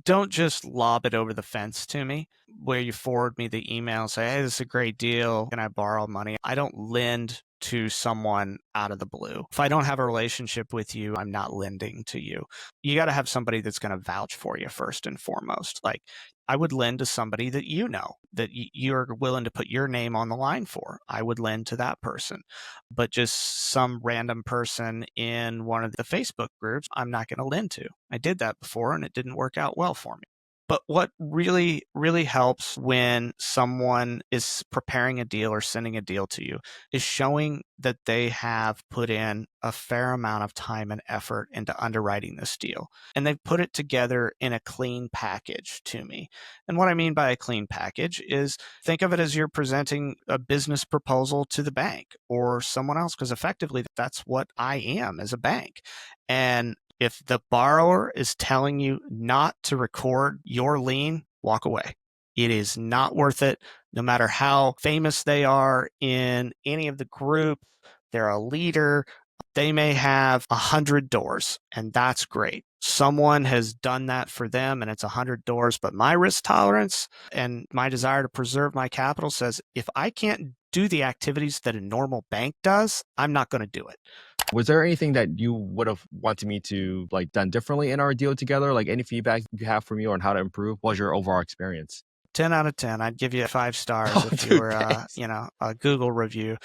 don't just lob it over the fence to me where you forward me the email and say, hey, this is a great deal. Can I borrow money? I don't lend to someone out of the blue. If I don't have a relationship with you, I'm not lending to you. You got to have somebody that's going to vouch for you first and foremost. Like I would lend to somebody that you know, that you're willing to put your name on the line for. I would lend to that person. But just some random person in one of the Facebook groups, I'm not going to lend to. I did that before and it didn't work out well for me. But what really, really helps when someone is preparing a deal or sending a deal to you is showing that they have put in a fair amount of time and effort into underwriting this deal. And they've put it together in a clean package to me. And what I mean by a clean package is think of it as you're presenting a business proposal to the bank or someone else, because effectively that's what I am as a bank. And if the borrower is telling you not to record your lien, walk away. It is not worth it, no matter how famous they are in any of the groups. They're a leader. They may have 100 doors, and that's great. Someone has done that for them, and it's 100 doors. But my risk tolerance and my desire to preserve my capital says if I can't do the activities that a normal bank does, I'm not going to do it. Was there anything that you would have wanted me to like done differently in our deal together? Like any feedback you have for me on how to improve? What was your overall experience? 10 out of 10. I'd give you 5 stars Oh, if you dude, were, thanks. a Google review.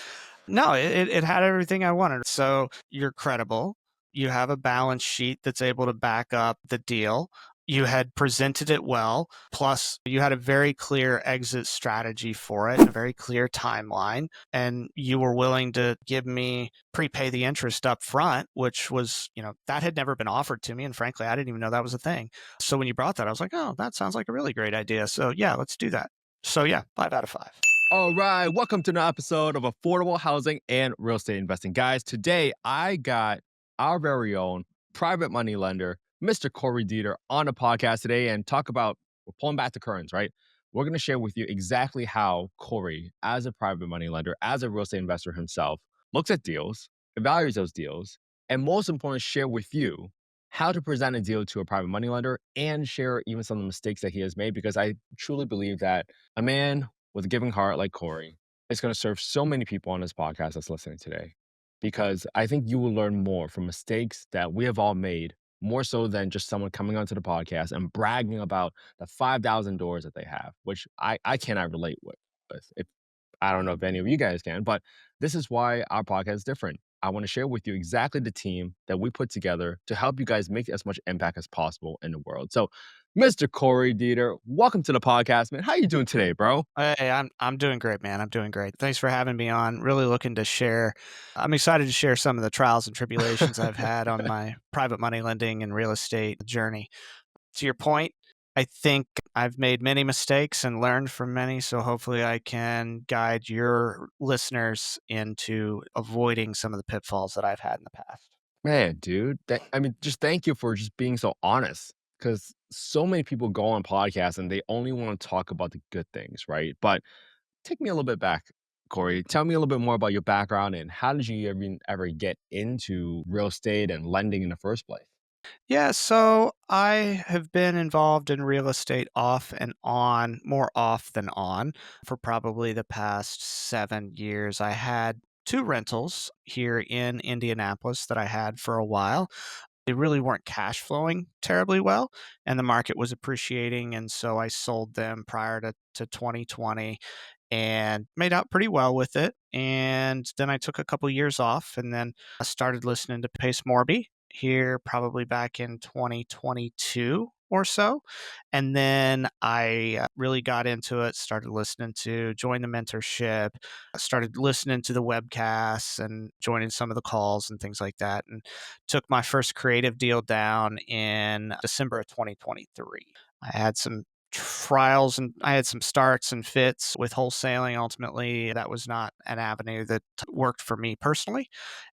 No, it had everything I wanted. So you're credible. You have a balance sheet that's able to back up the deal. You had presented it well. Plus, you had a very clear exit strategy for it, a very clear timeline. And you were willing to give me prepay the interest up front, which was, that had never been offered to me. And frankly, I didn't even know that was a thing. So when you brought that, I was like, oh, that sounds like a really great idea. So yeah, let's do that. So yeah, 5 out of 5. All right, welcome to another episode of Affordable Housing and Real Estate Investing. Guys, today I got our very own private money lender, Mr. Cory Deeter, on the podcast today and talk about, we're pulling back the curtains, right? We're going to share with you exactly how Cory, as a private money lender, as a real estate investor himself, looks at deals, evaluates those deals, and most importantly, share with you how to present a deal to a private money lender and share even some of the mistakes that he has made, because I truly believe that a man with a giving heart like Cory is going to serve so many people on this podcast that's listening today. Because I think you will learn more from mistakes that we have all made, more so than just someone coming onto the podcast and bragging about the 5,000 doors that they have, which I cannot relate with. If I don't know if any of you guys can, but this is why our podcast is different. I want to share with you exactly the team that we put together to help you guys make as much impact as possible in the world. So, Mr. Cory Deeter, welcome to the podcast, man. How you doing today, bro? Hey, I'm doing great, man. I'm doing great. Thanks for having me on. Really looking to share. I'm excited to share some of the trials and tribulations I've had on my private money lending and real estate journey. To your point, I think I've made many mistakes and learned from many, so hopefully I can guide your listeners into avoiding some of the pitfalls that I've had in the past. Man, dude, I mean, just thank you for just being so honest. Because so many people go on podcasts and they only want to talk about the good things, right? But take me a little bit back, Cory. Tell me a little bit more about your background and how did you ever get into real estate and lending in the first place? Yeah, so I have been involved in real estate off and on, more off than on, for probably the past 7 years. I had two rentals here in Indianapolis that I had for a while. They really weren't cash flowing terribly well, and the market was appreciating. And so I sold them prior to 2020 and made out pretty well with it. And then I took a couple years off and then I started listening to Pace Morby here probably back in 2022 or so. And then I really got into it, started listening to join the mentorship, started listening to the webcasts and joining some of the calls and things like that. And took my first creative deal down in December of 2023. I had some trials and I had some starts and fits with wholesaling. Ultimately, that was not an avenue that worked for me personally.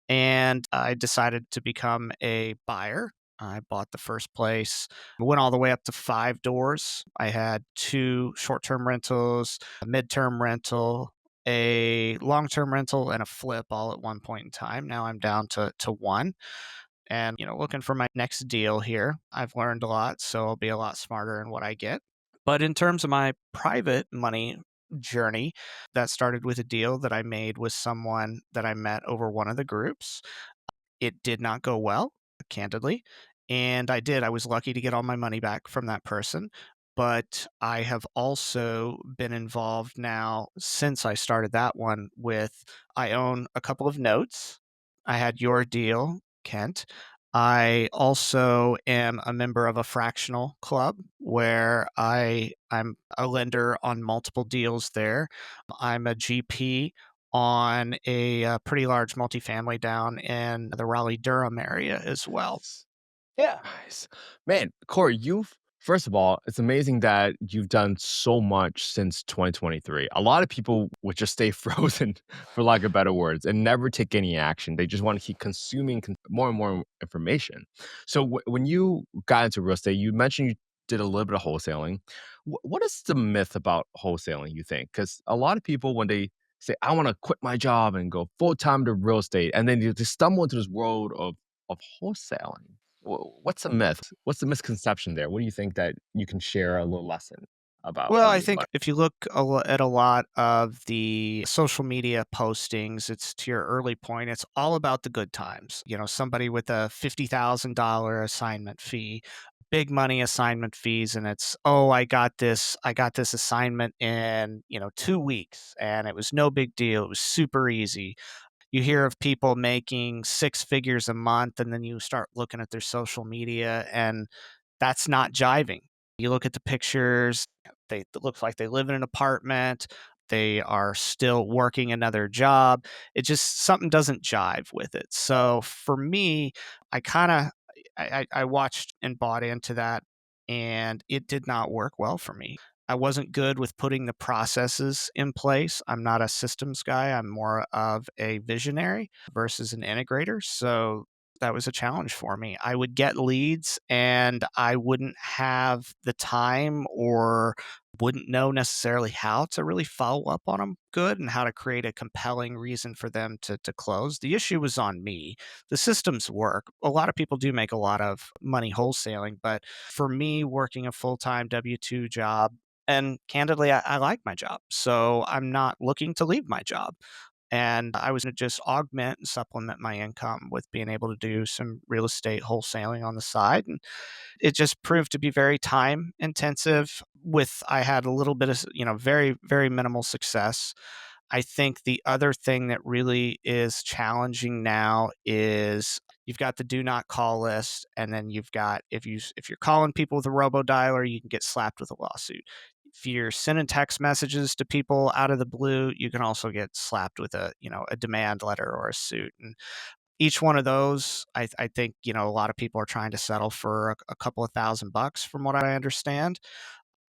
And I decided to become a buyer. I bought the first place, went all the way up to 5 doors. I had two short term rentals, a midterm rental, a long term rental, and a flip all at one point in time. Now I'm down to one. and, looking for my next deal here. I've learned a lot, so I'll be a lot smarter in what I get. But in terms of my private money journey, that started with a deal that I made with someone that I met over one of the groups. It did not go well, candidly, and I was lucky to get all my money back from that person, but I have also been involved now since I started that one with I own a couple of notes. I had your deal, Kent. I also am a member of a fractional club where I'm a lender on multiple deals there. I'm a GP on a pretty large multifamily down in the Raleigh-Durham area as well. Nice. Yeah. Nice. Man, Corey, first of all, it's amazing that you've done so much since 2023. A lot of people would just stay frozen, for lack of better words, and never take any action. They just want to keep consuming more and more information. So when you got into real estate, you mentioned you did a little bit of wholesaling. What is the myth about wholesaling, you think? Because a lot of people, when they say, I want to quit my job and go full time to real estate, and then they stumble into this world of wholesaling. What's the myth? What's the misconception there? What do you think that you can share a little lesson about Well, that I you've think learned? if you look at a lot of the social media postings, it's to your early point, it's all about the good times. Somebody with a $50,000 assignment fee, big money assignment fees, and it's, oh, I got this assignment in, 2 weeks, and it was no big deal. It was super easy. You hear of people making six figures a month, and then you start looking at their social media, and that's not jiving. You look at the pictures, it looks like they live in an apartment, they are still working another job. It just something doesn't jive with it. So for me, I kind of I watched and bought into that, and it did not work well for me. I wasn't good with putting the processes in place. I'm not a systems guy. I'm more of a visionary versus an integrator. So that was a challenge for me. I would get leads and I wouldn't have the time or wouldn't know necessarily how to really follow up on them good and how to create a compelling reason for them to close. The issue was on me. The systems work. A lot of people do make a lot of money wholesaling, but for me, working a full time W 2 job, and candidly, I like my job. So I'm not looking to leave my job. And I was going to just augment and supplement my income with being able to do some real estate wholesaling on the side. And it just proved to be very time intensive. I had a little bit of, very, very minimal success. I think the other thing that really is challenging now is you've got the do not call list, and then you've got if you're calling people with a robo dialer, you can get slapped with a lawsuit. If you're sending text messages to people out of the blue, you can also get slapped with a demand letter or a suit. And each one of those, I think a lot of people are trying to settle for a couple of $1,000 from what I understand,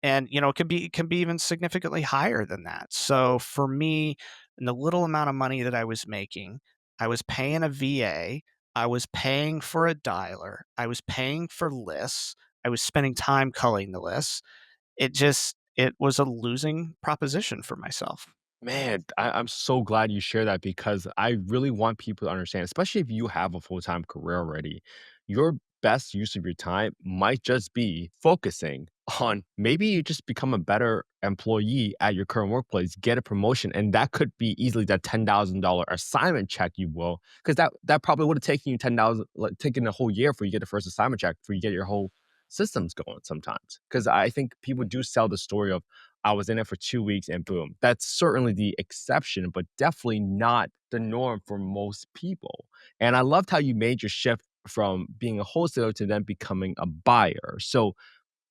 and it can be even significantly higher than that. So for me, in the little amount of money that I was making, I was paying a VA, I was paying for a dialer, I was paying for lists, I was spending time culling the lists. It was a losing proposition for myself. Man, I'm so glad you share that because I really want people to understand, especially if you have a full time career already, your best use of your time might just be focusing on maybe you just become a better employee at your current workplace, get a promotion, and that could be easily that $10,000 assignment check you will, because that probably would have taken you 10,000, like taken a whole year for you to get the first assignment check for you to get your whole systems going sometimes. Because I think people do sell the story of I was in it for 2 weeks and boom. That's certainly the exception, but definitely not the norm for most people. And I loved how you made your shift from being a wholesaler to then becoming a buyer. So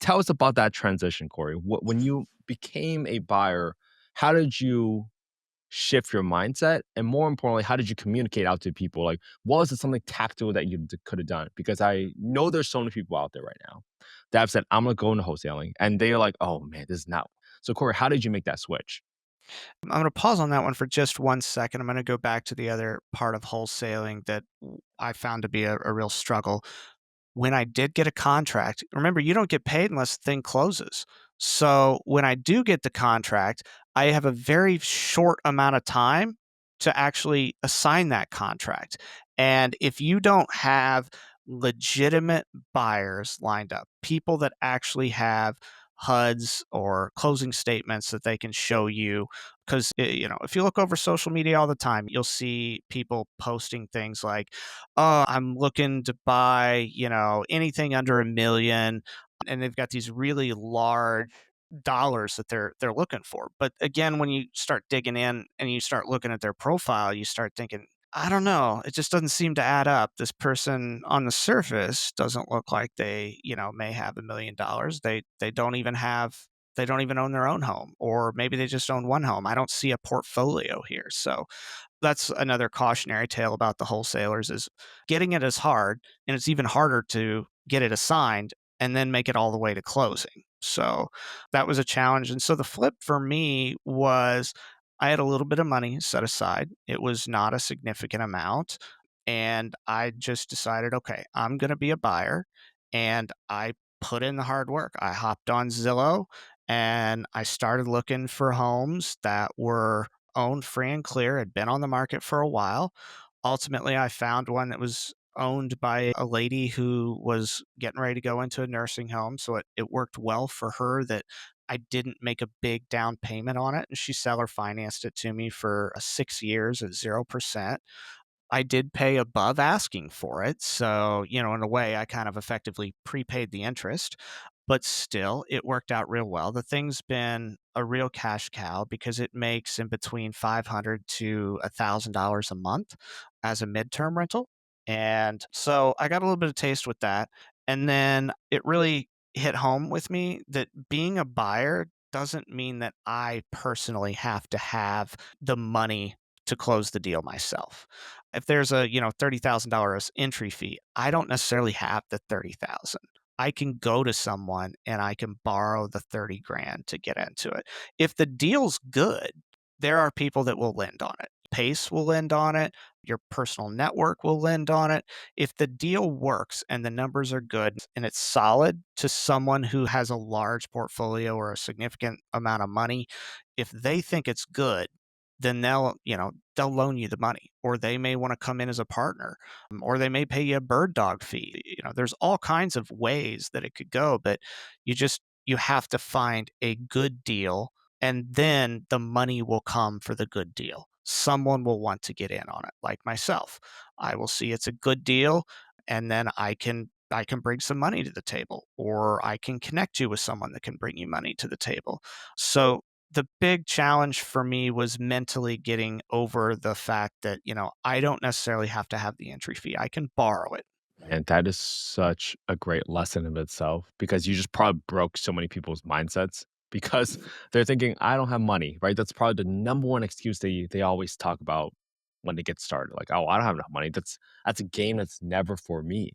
tell us about that transition, Corey. When you became a buyer, how did you shift your mindset? And more importantly, how did you communicate out to people? Like, was it something tactical that you could have done? Because I know there's so many people out there right now that have said, I'm going to go into wholesaling. And they're like, oh man, this is not. So, Corey, how did you make that switch? I'm going to pause on that one for just 1 second. I'm going to go back to the other part of wholesaling that I found to be a real struggle. When I did get a contract, remember, you don't get paid unless the thing closes. So when I do get the contract, I have a very short amount of time to actually assign that contract. And if you don't have legitimate buyers lined up, people that actually have HUDs or closing statements that they can show you. Because, if you look over social media all the time, you'll see people posting things like, oh, I'm looking to buy, anything under a million. And they've got these really large dollars that they're looking for. But again, when you start digging in and you start looking at their profile, you start thinking, I don't know. It just doesn't seem to add up. This person on the surface doesn't look like they, may have $1 million. They don't even own their own home, or maybe they just own one home. I don't see a portfolio here. So that's another cautionary tale about the wholesalers is getting it is hard, and it's even harder to get it assigned and then make it all the way to closing. So that was a challenge. And so the flip for me was I had a little bit of money set aside. It was not a significant amount. And I just decided, okay, I'm going to be a buyer. And I put in the hard work. I hopped on Zillow and I started looking for homes that were owned free and clear, had been on the market for a while. Ultimately, I found one that was owned by a lady who was getting ready to go into a nursing home. So it worked well for her that I didn't make a big down payment on it. And she seller financed it to me for 6 years at 0%. I did pay above asking for it. So, in a way, I kind of effectively prepaid the interest, but still, it worked out real well. The thing's been a real cash cow because it makes in between $500 to $1,000 a month as a midterm rental. And so I got a little bit of taste with that. And then it really hit home with me that being a buyer doesn't mean that I personally have to have the money to close the deal myself. If there's a, $30,000 entry fee, I don't necessarily have the 30,000. I can go to someone and I can borrow the 30 grand to get into it. If the deal's good, there are people that will lend on it. Pace will lend on it. Your personal network will lend on it. If the deal works and the numbers are good and it's solid to someone who has a large portfolio or a significant amount of money, if they think it's good, then they'll loan you the money, or they may want to come in as a partner, or they may pay you a bird dog fee. There's all kinds of ways that it could go, but you have to find a good deal, and then the money will come for the good deal. Someone will want to get in on it, like myself. I will see it's a good deal, and then I can bring some money to the table, or I can connect you with someone that can bring you money to the table. So the big challenge for me was mentally getting over the fact that, I don't necessarily have to have the entry fee. I can borrow it. And that is such a great lesson in itself because you just probably broke so many people's mindsets because they're thinking, I don't have money, right? That's probably the number one excuse they always talk about when they get started. Like, oh, I don't have enough money. That's a game that's never for me.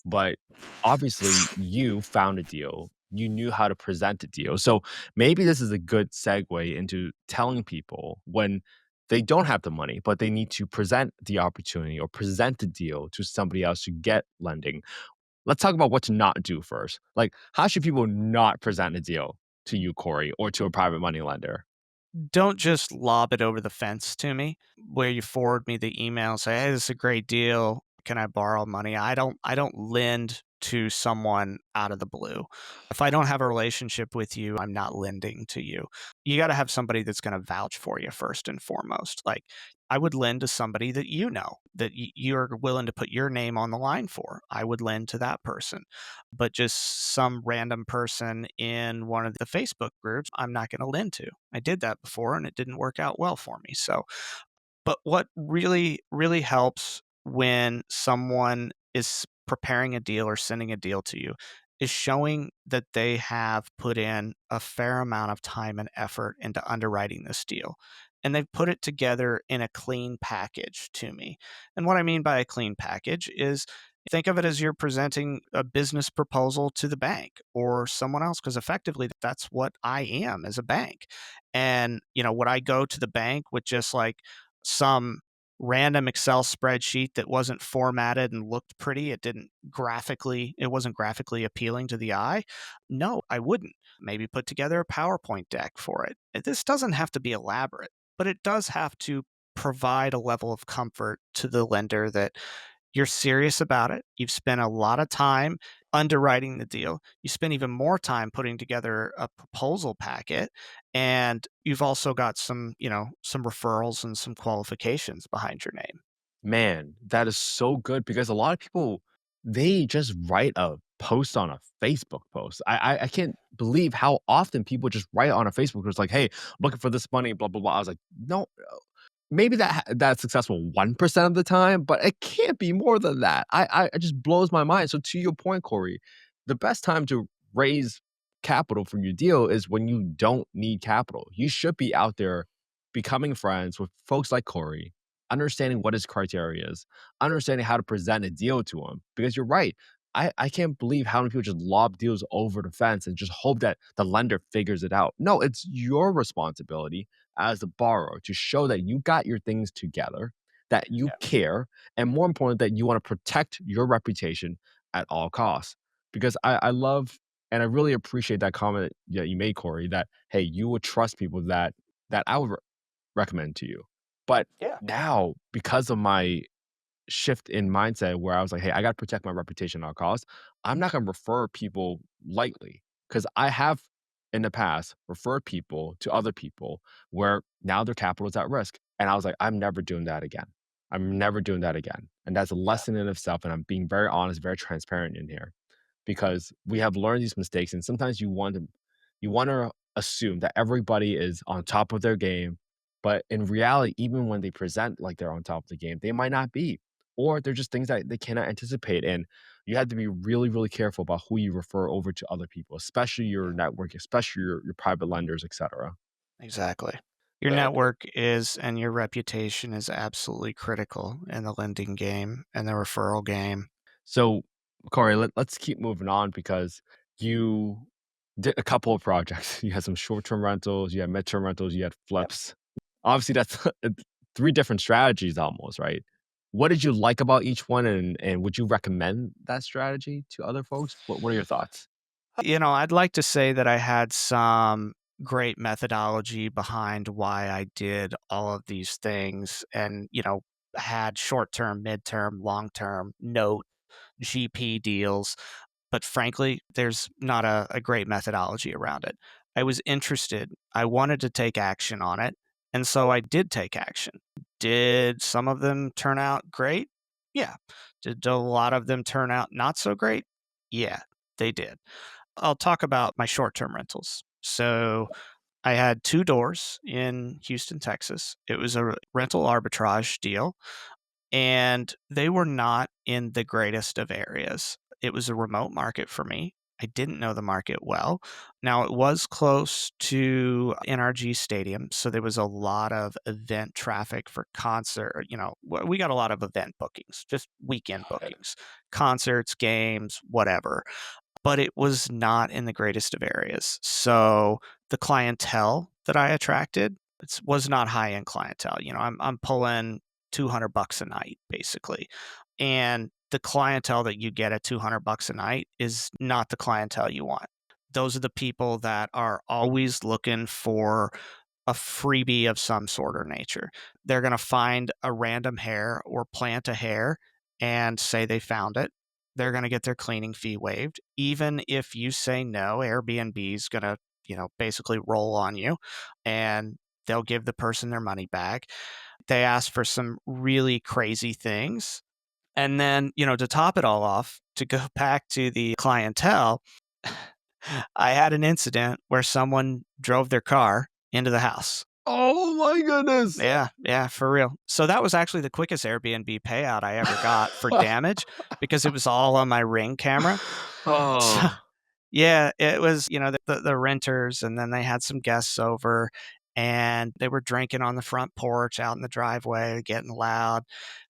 But obviously you found a deal. You knew how to present a deal. So maybe this is a good segue into telling people when they don't have the money, but they need to present the opportunity or present the deal to somebody else to get lending. Let's talk about what to not do first. Like, how should people not present a deal to you, Corey, or to a private money lender? Don't just lob it over the fence to me where you forward me the email and say, "Hey, this is a great deal. Can I borrow money?" I don't lend to someone out of the blue. If I don't have a relationship with you, I'm not lending to you. You got to have somebody that's going to vouch for you first and foremost. Like, I would lend to somebody that that you're willing to put your name on the line for. I would lend to that person. But just some random person in one of the Facebook groups, I'm not going to lend to. I did that before and it didn't work out well for me. So, but what really, really helps when someone is preparing a deal or sending a deal to you is showing that they have put in a fair amount of time and effort into underwriting this deal. And they've put it together in a clean package to me. And what I mean by a clean package is think of it as you're presenting a business proposal to the bank or someone else, because effectively that's what I am as a bank. And, would I go to the bank with just like some random Excel spreadsheet that wasn't formatted and looked pretty? It wasn't graphically appealing to the eye. No, I wouldn't. Maybe put together a PowerPoint deck for it. This doesn't have to be elaborate, but it does have to provide a level of comfort to the lender that You're serious about it. You've spent a lot of time underwriting the deal. You spent even more time putting together a proposal packet, and you've also got some referrals and some qualifications behind your name. Man, that is so good because a lot of people, they just write a post on a Facebook post. I can't believe how often people just write on a Facebook post like, "Hey, I'm looking for this money, blah, blah, blah." I was like, "No, maybe that's successful 1% of the time, but it can't be more than that." It just blows my mind. So to your point, Corey, the best time to raise capital for your deal is when you don't need capital. You should be out there becoming friends with folks like Corey, understanding what his criteria is, understanding how to present a deal to him. Because you're right. I can't believe how many people just lob deals over the fence and just hope that the lender figures it out. No, it's your responsibility as a borrower to show that you got your things together, that you Yeah. care, and more important, that you want to protect your reputation at all costs. Because I love and I really appreciate that comment that you made, Corey, that hey, you would trust people that I would recommend to you. But Yeah. now, because of my shift in mindset where I was like, "Hey, I gotta protect my reputation at all costs." I'm not gonna refer people lightly because I have in the past referred people to other people where now their capital is at risk. And I was like, "I'm never doing that again. I'm never doing that again." And that's a Yeah. lesson in itself. And I'm being very honest, very transparent in here because we have learned these mistakes. And sometimes you want to assume that everybody is on top of their game. But in reality, even when they present like they're on top of the game, they might not be, or they're just things that they cannot anticipate. And you have to be really, really careful about who you refer over to other people, especially your Yeah. network, especially your private lenders, etc. Exactly. Your Man, network is and your reputation is absolutely critical in the lending game and the referral game. so Corey, let's keep moving on because you did a couple of projects. You had some short-term rentals, you had midterm rentals, you had Yep. flips. Obviously, that's three different strategies almost, right? What did you like about each one, and would you recommend that strategy to other folks? What are your thoughts? I'd like to say that I had some great methodology behind why I did all of these things and, had short term, midterm, long term note GP deals. But frankly, there's not a great methodology around it. I was interested. I wanted to take action on it. And so I did take action. Did some of them turn out great? Yeah. Did a lot of them turn out not so great? Yeah, they did. I'll talk about my short term rentals. So I had two doors in Houston, Texas. It was a rental arbitrage deal, and they were not in the greatest of areas. It was a remote market for me. I didn't know the market well. Now, it was close to NRG Stadium, so there was a lot of event traffic for concert. We got a lot of event bookings, just weekend Got it. bookings, concerts, games, whatever, but it was not in the greatest of areas. So the clientele that I attracted was not high end clientele. I'm pulling $200 a night basically, and the clientele that you get at $200 a night is not the clientele you want. Those are the people that are always looking for a freebie of some sort or nature. They're going to find a random hair or plant a hair and say they found it. They're going to get their cleaning fee waived. Even if you say no, Airbnb is going to, basically roll on you and they'll give the person their money back. They ask for some really crazy things. And then, to top it all off, to go back to the clientele, I had an incident where someone drove their car into the house. Oh my goodness. Yeah, yeah, for real. So that was actually the quickest Airbnb payout I ever got for damage because it was all on my Ring camera. So Oh, yeah, it was, the renters, and then they had some guests over, and they were drinking on the front porch out in the driveway, getting loud.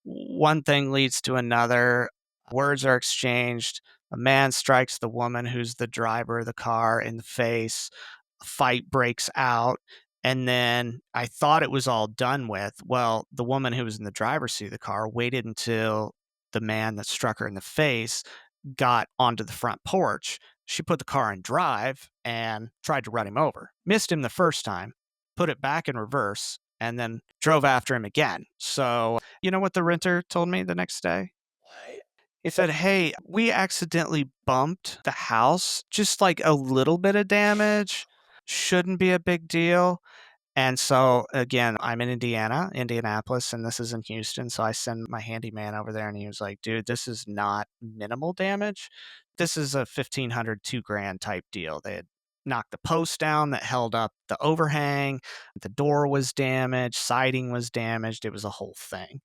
One thing leads to another. Words are exchanged. A man strikes the woman who's the driver of the car in the face. A fight breaks out. And then I thought it was all done with. Well, the woman who was in the driver's seat of the car waited until the man that struck her in the face got onto the front porch. She put the car in drive and tried to run him over. Missed him the first time, put it back in reverse, and then drove after him again. So, you know what the renter told me the next day? He said, "Hey, we accidentally bumped the house, just like a little bit of damage, shouldn't be a big deal." And so again, I'm in Indianapolis, and this is in Houston. So I send my handyman over there, and he was like, "Dude, this is not minimal damage. This is a 1,500, 2 grand type deal. They had knocked the post down that held up the overhang. The door was damaged. Siding was damaged. It was a whole thing."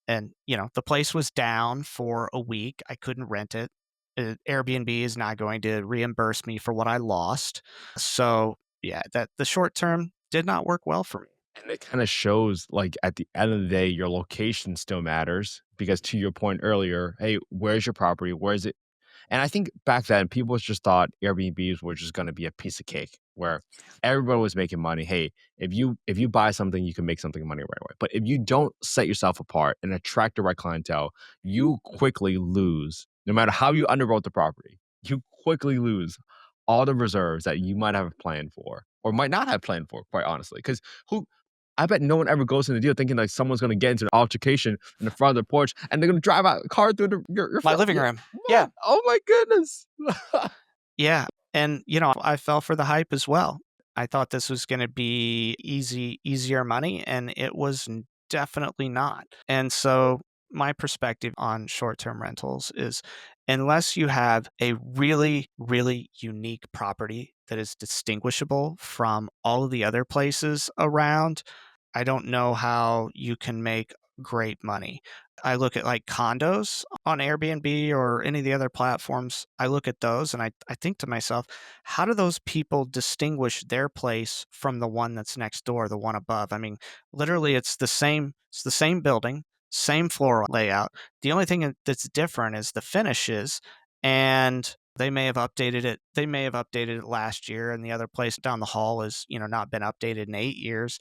And, the place was down for a week. I couldn't rent it. Airbnb is not going to reimburse me for what I lost. So, yeah, that the short term did not work well for me. And it kind of shows like at the end of the day, your location still matters because to your point earlier, hey, where's your property? Where is it? And I think back then people just thought Airbnbs were just going to be a piece of cake where everyone was making money. Hey, if you buy something, you can make something money right away. But if you don't set yourself apart and attract the right clientele, you quickly lose. No matter how you underwrote the property, you quickly lose all the reserves that you might have planned for or might not have planned for, quite honestly. Because who I bet no one ever goes in the deal thinking like someone's gonna get into an altercation in the front of the porch and they're gonna drive out a car through your My front. living room. Yeah. What? Oh my goodness. Yeah. And, I fell for the hype as well. I thought this was going to be easier money, and it was definitely not. And so, my perspective on short term rentals is unless you have a really, really unique property that is distinguishable from all of the other places around, I don't know how you can make great money. I look at like condos on Airbnb or any of the other platforms. I look at those and I think to myself, how do those people distinguish their place from the one that's next door, the one above? I mean, literally it's the same building, same floor layout. The only thing that's different is the finishes, and they may have updated it. They may have updated it last year, and the other place down the hall is, not been updated in 8 years.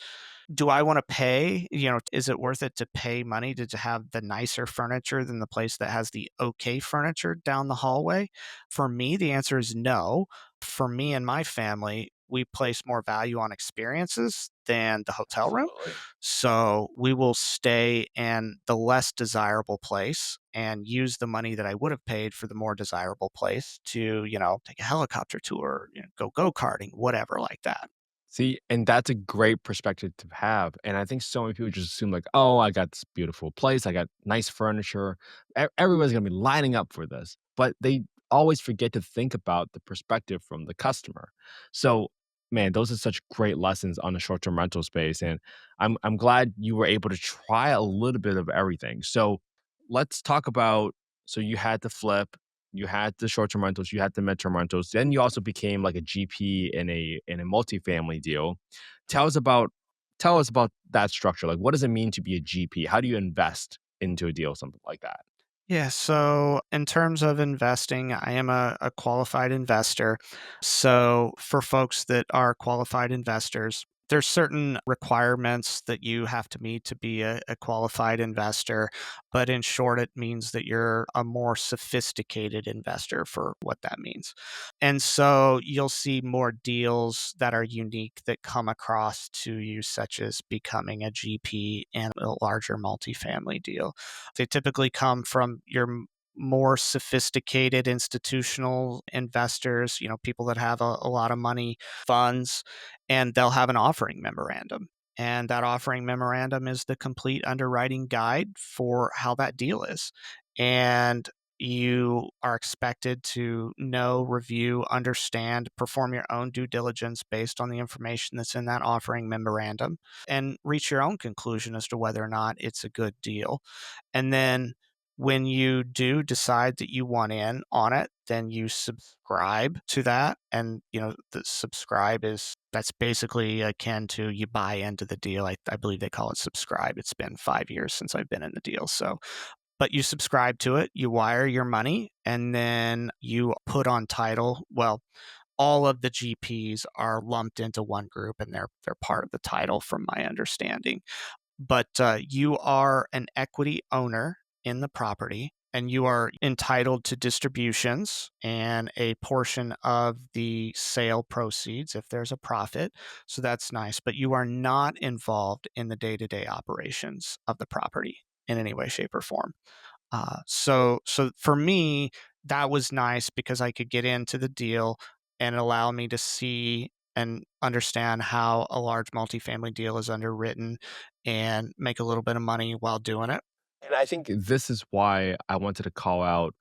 Do I want to pay? Is it worth it to pay money to have the nicer furniture than the place that has the okay furniture down the hallway? For me, the answer is no. For me and my family, we place more value on experiences than the hotel room. Absolutely. So we will stay in the less desirable place and use the money that I would have paid for the more desirable place to, take a helicopter tour, go karting, whatever like that. See, and that's a great perspective to have. And I think so many people just assume like, oh, I got this beautiful place, I got nice furniture. Everybody's gonna be lining up for this. But they always forget to think about the perspective from the customer. So man, those are such great lessons on the short-term rental space. And I'm glad you were able to try a little bit of everything. So let's talk about so you had the flip, you had the short-term rentals, you had the midterm rentals, then you also became like a GP in a multifamily deal. Tell us about tell us about that structure. Like, what does it mean to be a GP? How do you invest into a deal, something like that? Yeah, so in terms of investing, I am a qualified investor. So for folks that are qualified investors, there's certain requirements that you have to meet to be a qualified investor. But in short, it means that you're a more sophisticated investor for what that means. And so you'll see more deals that are unique that come across to you, such as becoming a GP in a larger multifamily deal. They typically come from your more sophisticated institutional investors, people that have a lot of money, funds, and they'll have an offering memorandum. And that offering memorandum is the complete underwriting guide for how that deal is. And you are expected to know, review, understand, perform your own due diligence based on the information that's in that offering memorandum and reach your own conclusion as to whether or not it's a good deal. And then when you do decide that you want in on it, then you subscribe to that. And, the subscribe that's basically akin to you buy into the deal. I believe they call it subscribe. It's been 5 years since I've been in the deal. So, but you subscribe to it, you wire your money, and then you put on title. Well, all of the GPs are lumped into one group and they're part of the title from my understanding. But you are an equity owner in the property, and you are entitled to distributions and a portion of the sale proceeds if there's a profit. So that's nice. But you are not involved in the day to day operations of the property in any way, shape, or form. So for me, that was nice because I could get into the deal and allow me to see and understand how a large multifamily deal is underwritten and make a little bit of money while doing it. And I think this is why I wanted to call out,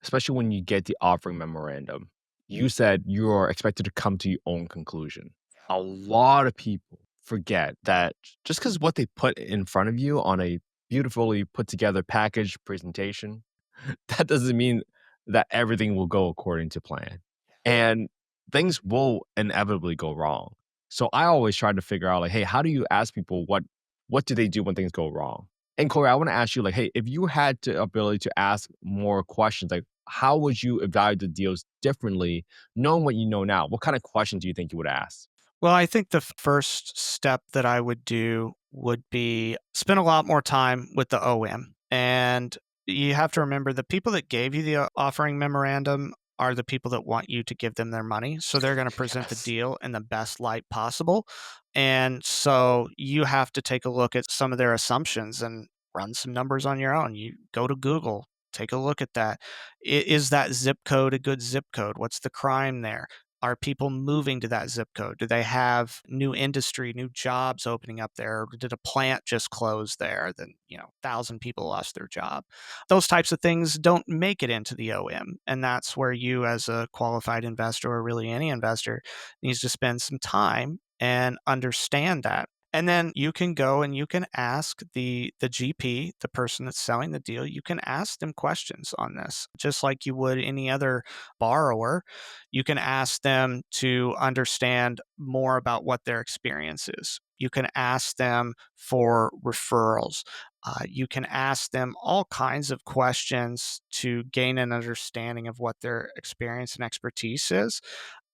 especially when you get the offering memorandum. You said you are expected to come to your own conclusion. A lot of people forget that just because what they put in front of you on a beautifully put together package presentation, that doesn't mean that everything will go according to plan. And things will inevitably go wrong. So I always try to figure out like, hey, how do you ask people what do they do when things go wrong? And Corey, I want to ask you, like, hey, if you had the ability to ask more questions, like how would you evaluate the deals differently, knowing what you know now? What kind of questions do you think you would ask? Well, I think the first step that I would do would be spend a lot more time with the OM. And you have to remember the people that gave you the offering memorandum are the people that want you to give them their money. So they're going to present the Yes. deal in the best light possible. And so you have to take a look at some of their assumptions and run some numbers on your own. You go to Google, take a look at that. Is that zip code a good zip code? What's the crime there? Are people moving to that zip code? Do they have new industry, new jobs opening up there? Or did a plant just close there? Then, 1,000 people lost their job. Those types of things don't make it into the OM. And that's where you, as a qualified investor, or really any investor, needs to spend some time and understand that. And then you can go and you can ask the GP, the person that's selling the deal, you can ask them questions on this, just like you would any other borrower. You can ask them to understand more about what their experience is. You can ask them for referrals. You can ask them all kinds of questions to gain an understanding of what their experience and expertise is.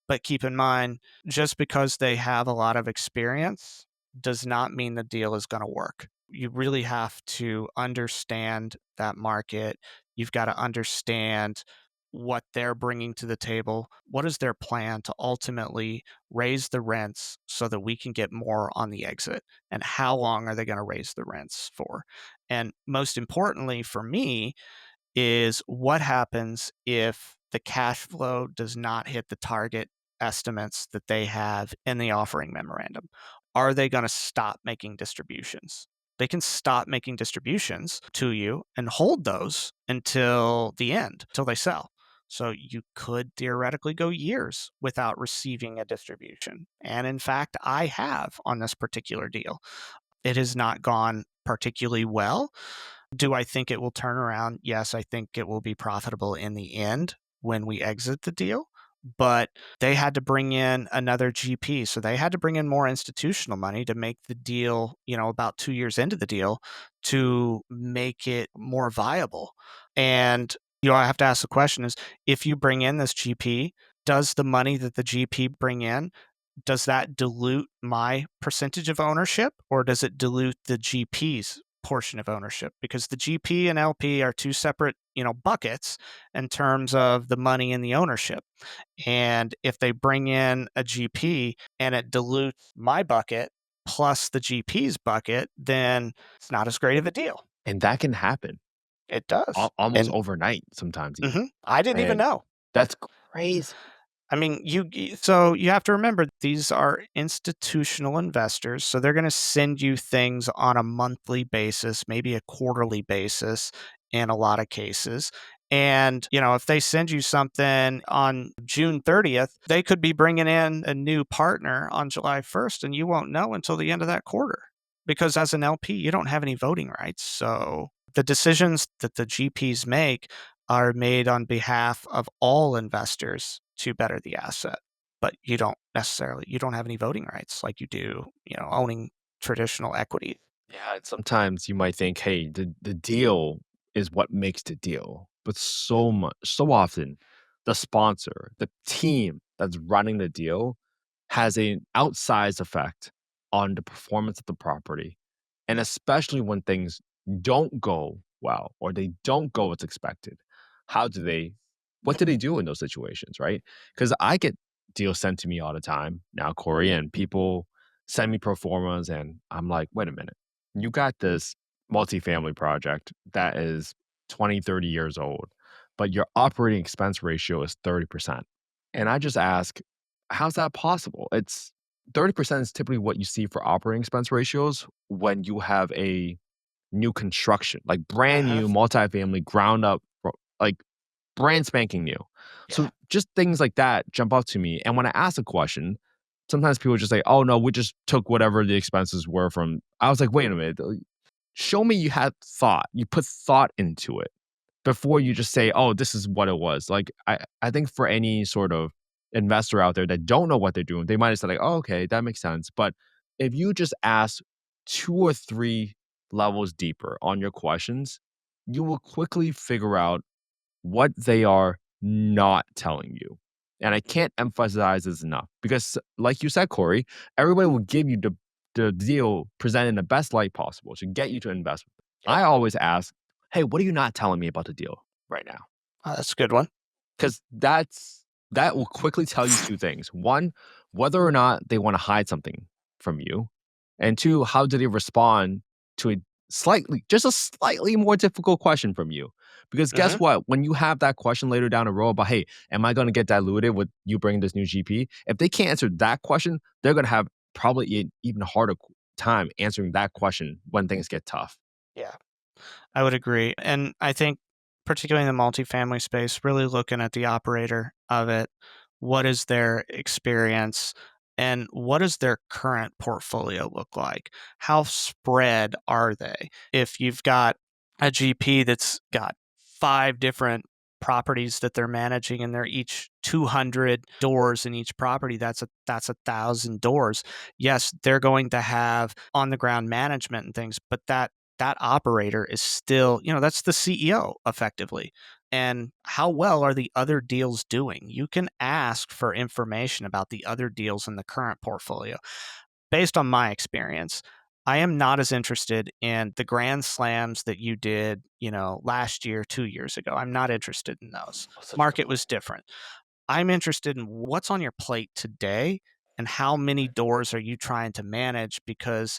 But keep in mind, just because they have a lot of experience does not mean the deal is going to work. You really have to understand that market. You've got to understand what they're bringing to the table. What is their plan to ultimately raise the rents so that we can get more on the exit? And how long are they going to raise the rents for? And most importantly for me, is what happens if the cash flow does not hit the target estimates that they have in the offering memorandum? Are they going to stop making distributions? They can stop making distributions to you and hold those until the end, till they sell. So you could theoretically go years without receiving a distribution. And in fact, I have on this particular deal. It has not gone particularly well. Do I think it will turn around? Yes, I think it will be profitable in the end when we exit the deal. But they had to bring in another GP. So they had to bring in more institutional money to make the deal, about 2 years into the deal to make it more viable. And, I have to ask the question is if you bring in this GP, does the money that the GP bring in, does that dilute my percentage of ownership or does it dilute the GP's portion of ownership? Because the GP and LP are two separate, buckets in terms of the money and the ownership. And if they bring in a GP and it dilutes my bucket plus the GP's bucket, then it's not as great of a deal. And that can happen It does. almost And overnight sometimes even. I didn't even And know. that's crazy. I mean, so you have to remember these are institutional investors, so they're going to send you things on a monthly basis, maybe a quarterly basis in a lot of cases. And, if they send you something on June 30th, they could be bringing in a new partner on July 1st and you won't know until the end of that quarter. Because as an LP, you don't have any voting rights. So the decisions that the GPs make are made on behalf of all investors to better the asset. But you don't have any voting rights like you do, owning traditional equity. Yeah, and sometimes you might think, hey, the deal is what makes the deal. But so often, the sponsor, the team that's running the deal has an outsized effect on the performance of the property. And especially when things don't go well or they don't go as expected. How do they, what do they do in those situations, right? Because I get deals sent to me all the time now, Corey, and people send me pro formas, and I'm like, wait a minute, you got this multifamily project that is 20, 30 years old, but your operating expense ratio is 30%. And I just ask, how's that possible? It's 30% is typically what you see for operating expense ratios when you have a new construction, like brand Hmm. new multifamily ground up, like brand spanking new. So Yeah. just things like that jump out to me. And when I ask a question, sometimes people just say, "Oh no, we just took whatever the expenses were from." I was like, "Wait a minute, show me you had thought. You put thought into it before you just say, "Oh, this is what it was." Like I think for any sort of investor out there that don't know what they're doing, they might have said like, "Oh, okay, that makes sense." But if you just ask 2 or 3 levels deeper on your questions, you will quickly figure out what they are not telling you. And I can't emphasize this enough because, like you said, Corey, everybody will give you the deal presented in the best light possible to get you to invest. Yep. I always ask, hey, what are you not telling me about the deal right now? That's a good one. Because that will quickly tell you two things. One, whether or not they want to hide something from you. And two, how do they respond to just a slightly more difficult question from you? Because guess Hmm. what? When you have that question later down the road about, hey, am I going to get diluted with you bringing this new GP? If they can't answer that question, they're going to have probably an even harder time answering that question when things get tough. Yeah. I would agree. And I think, particularly in the multifamily space, really looking at the operator of it, what is their experience and what does their current portfolio look like? How spread are they? If you've got a GP that's got five different properties that they're managing and they're each 200 doors in each property, that's 1,000 doors. Yes, they're going to have on the ground management and things, but that operator is still, that's the CEO effectively. And how well are the other deals doing? You can ask for information about the other deals in the current portfolio. Based on my experience, I am not as interested in the grand slams that you did, last year, 2 years ago. I'm not interested in those. Oh, such a good Market point. was different. I'm interested in what's on your plate today and how many doors are you trying to manage because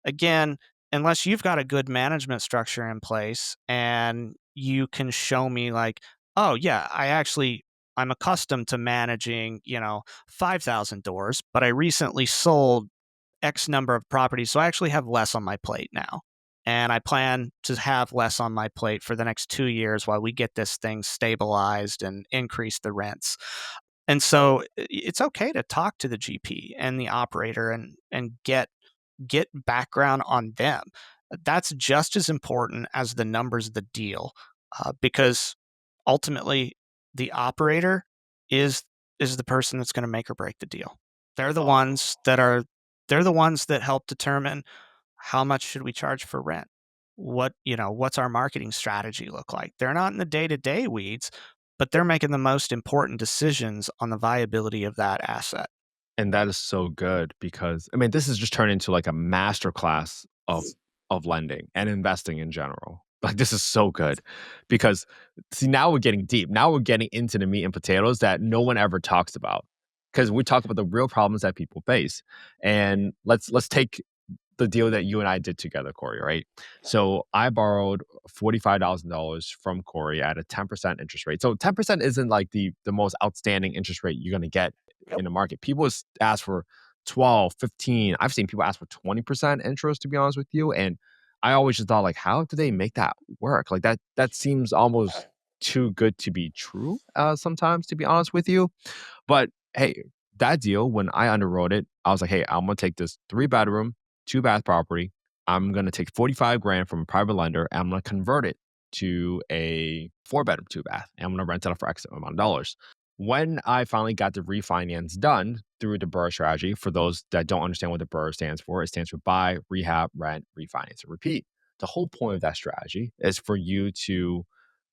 again, unless you've got a good management structure in place and you can show me like, oh yeah, I'm accustomed to managing, 5,000 doors, but I recently sold X number of properties, so I actually have less on my plate now. And I plan to have less on my plate for the next 2 years while we get this thing stabilized and increase the rents. And so it's okay to talk to the GP and the operator and get background on them. That's just as important as the numbers of the deal, because ultimately the operator is is the person that's going to make or break the deal. They're the Oh, ones that are they're the ones that help determine how much should we charge for rent. What's our marketing strategy look like? They're not in the day-to-day weeds, but they're making the most important decisions on the viability of that asset. and that is so good because I mean, this has just turned into like a master class of lending and investing in general. Like this is so good because see now we're getting deep. Now we're getting into the meat and potatoes that no one ever talks about. Because we talk about the real problems that people face. And let's take the deal that you and I did together, Corey, right? So I borrowed $45,000 from Corey at a 10% interest rate. So 10% isn't like the most outstanding interest rate you're gonna get Yep. in the market. People ask for 12, 15. I've seen people ask for 20% interest, to be honest with you. And I always just thought, like, how do they make that work? Like that seems almost too good to be true, sometimes, to be honest with you. But hey, that deal, when I underwrote it, I was like, hey, I'm gonna take this 3 bedroom, 2 bath property. I'm gonna take 45 grand from a private lender and I'm gonna convert it to a 4 bedroom, 2 bath. And I'm gonna rent it out for X amount of dollars. When I finally got the refinance done through the BRRRR strategy, for those that don't understand what the BRRRR stands for, it stands for buy, rehab, rent, refinance, and repeat. The whole point of that strategy is for you to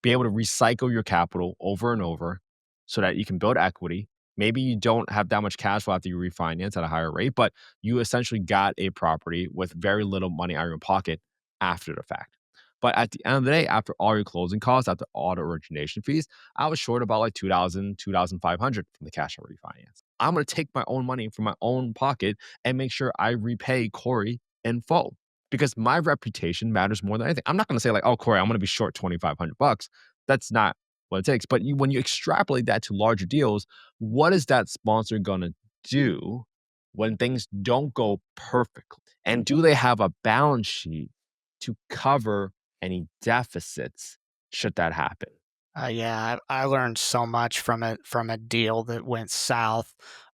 be able to recycle your capital over and over so that you can build equity. Maybe you don't have that much cash flow after you refinance at a higher rate, but you essentially got a property with very little money out of your pocket after the fact. But at the end of the day, after all your closing costs, after all the origination fees, I was short about like 2,000, 2,500 from the cash out refinance. I'm going to take my own money from my own pocket and make sure I repay Corey in full because my reputation matters more than anything. I'm not going to say like, oh, Corey, I'm going to be short 2,500 bucks. That's not what it takes. But when you extrapolate that to larger deals, what is that sponsor going to do when things don't go perfectly? And do they have a balance sheet to cover any deficits should that happen? Yeah, I learned so much from a deal that went south.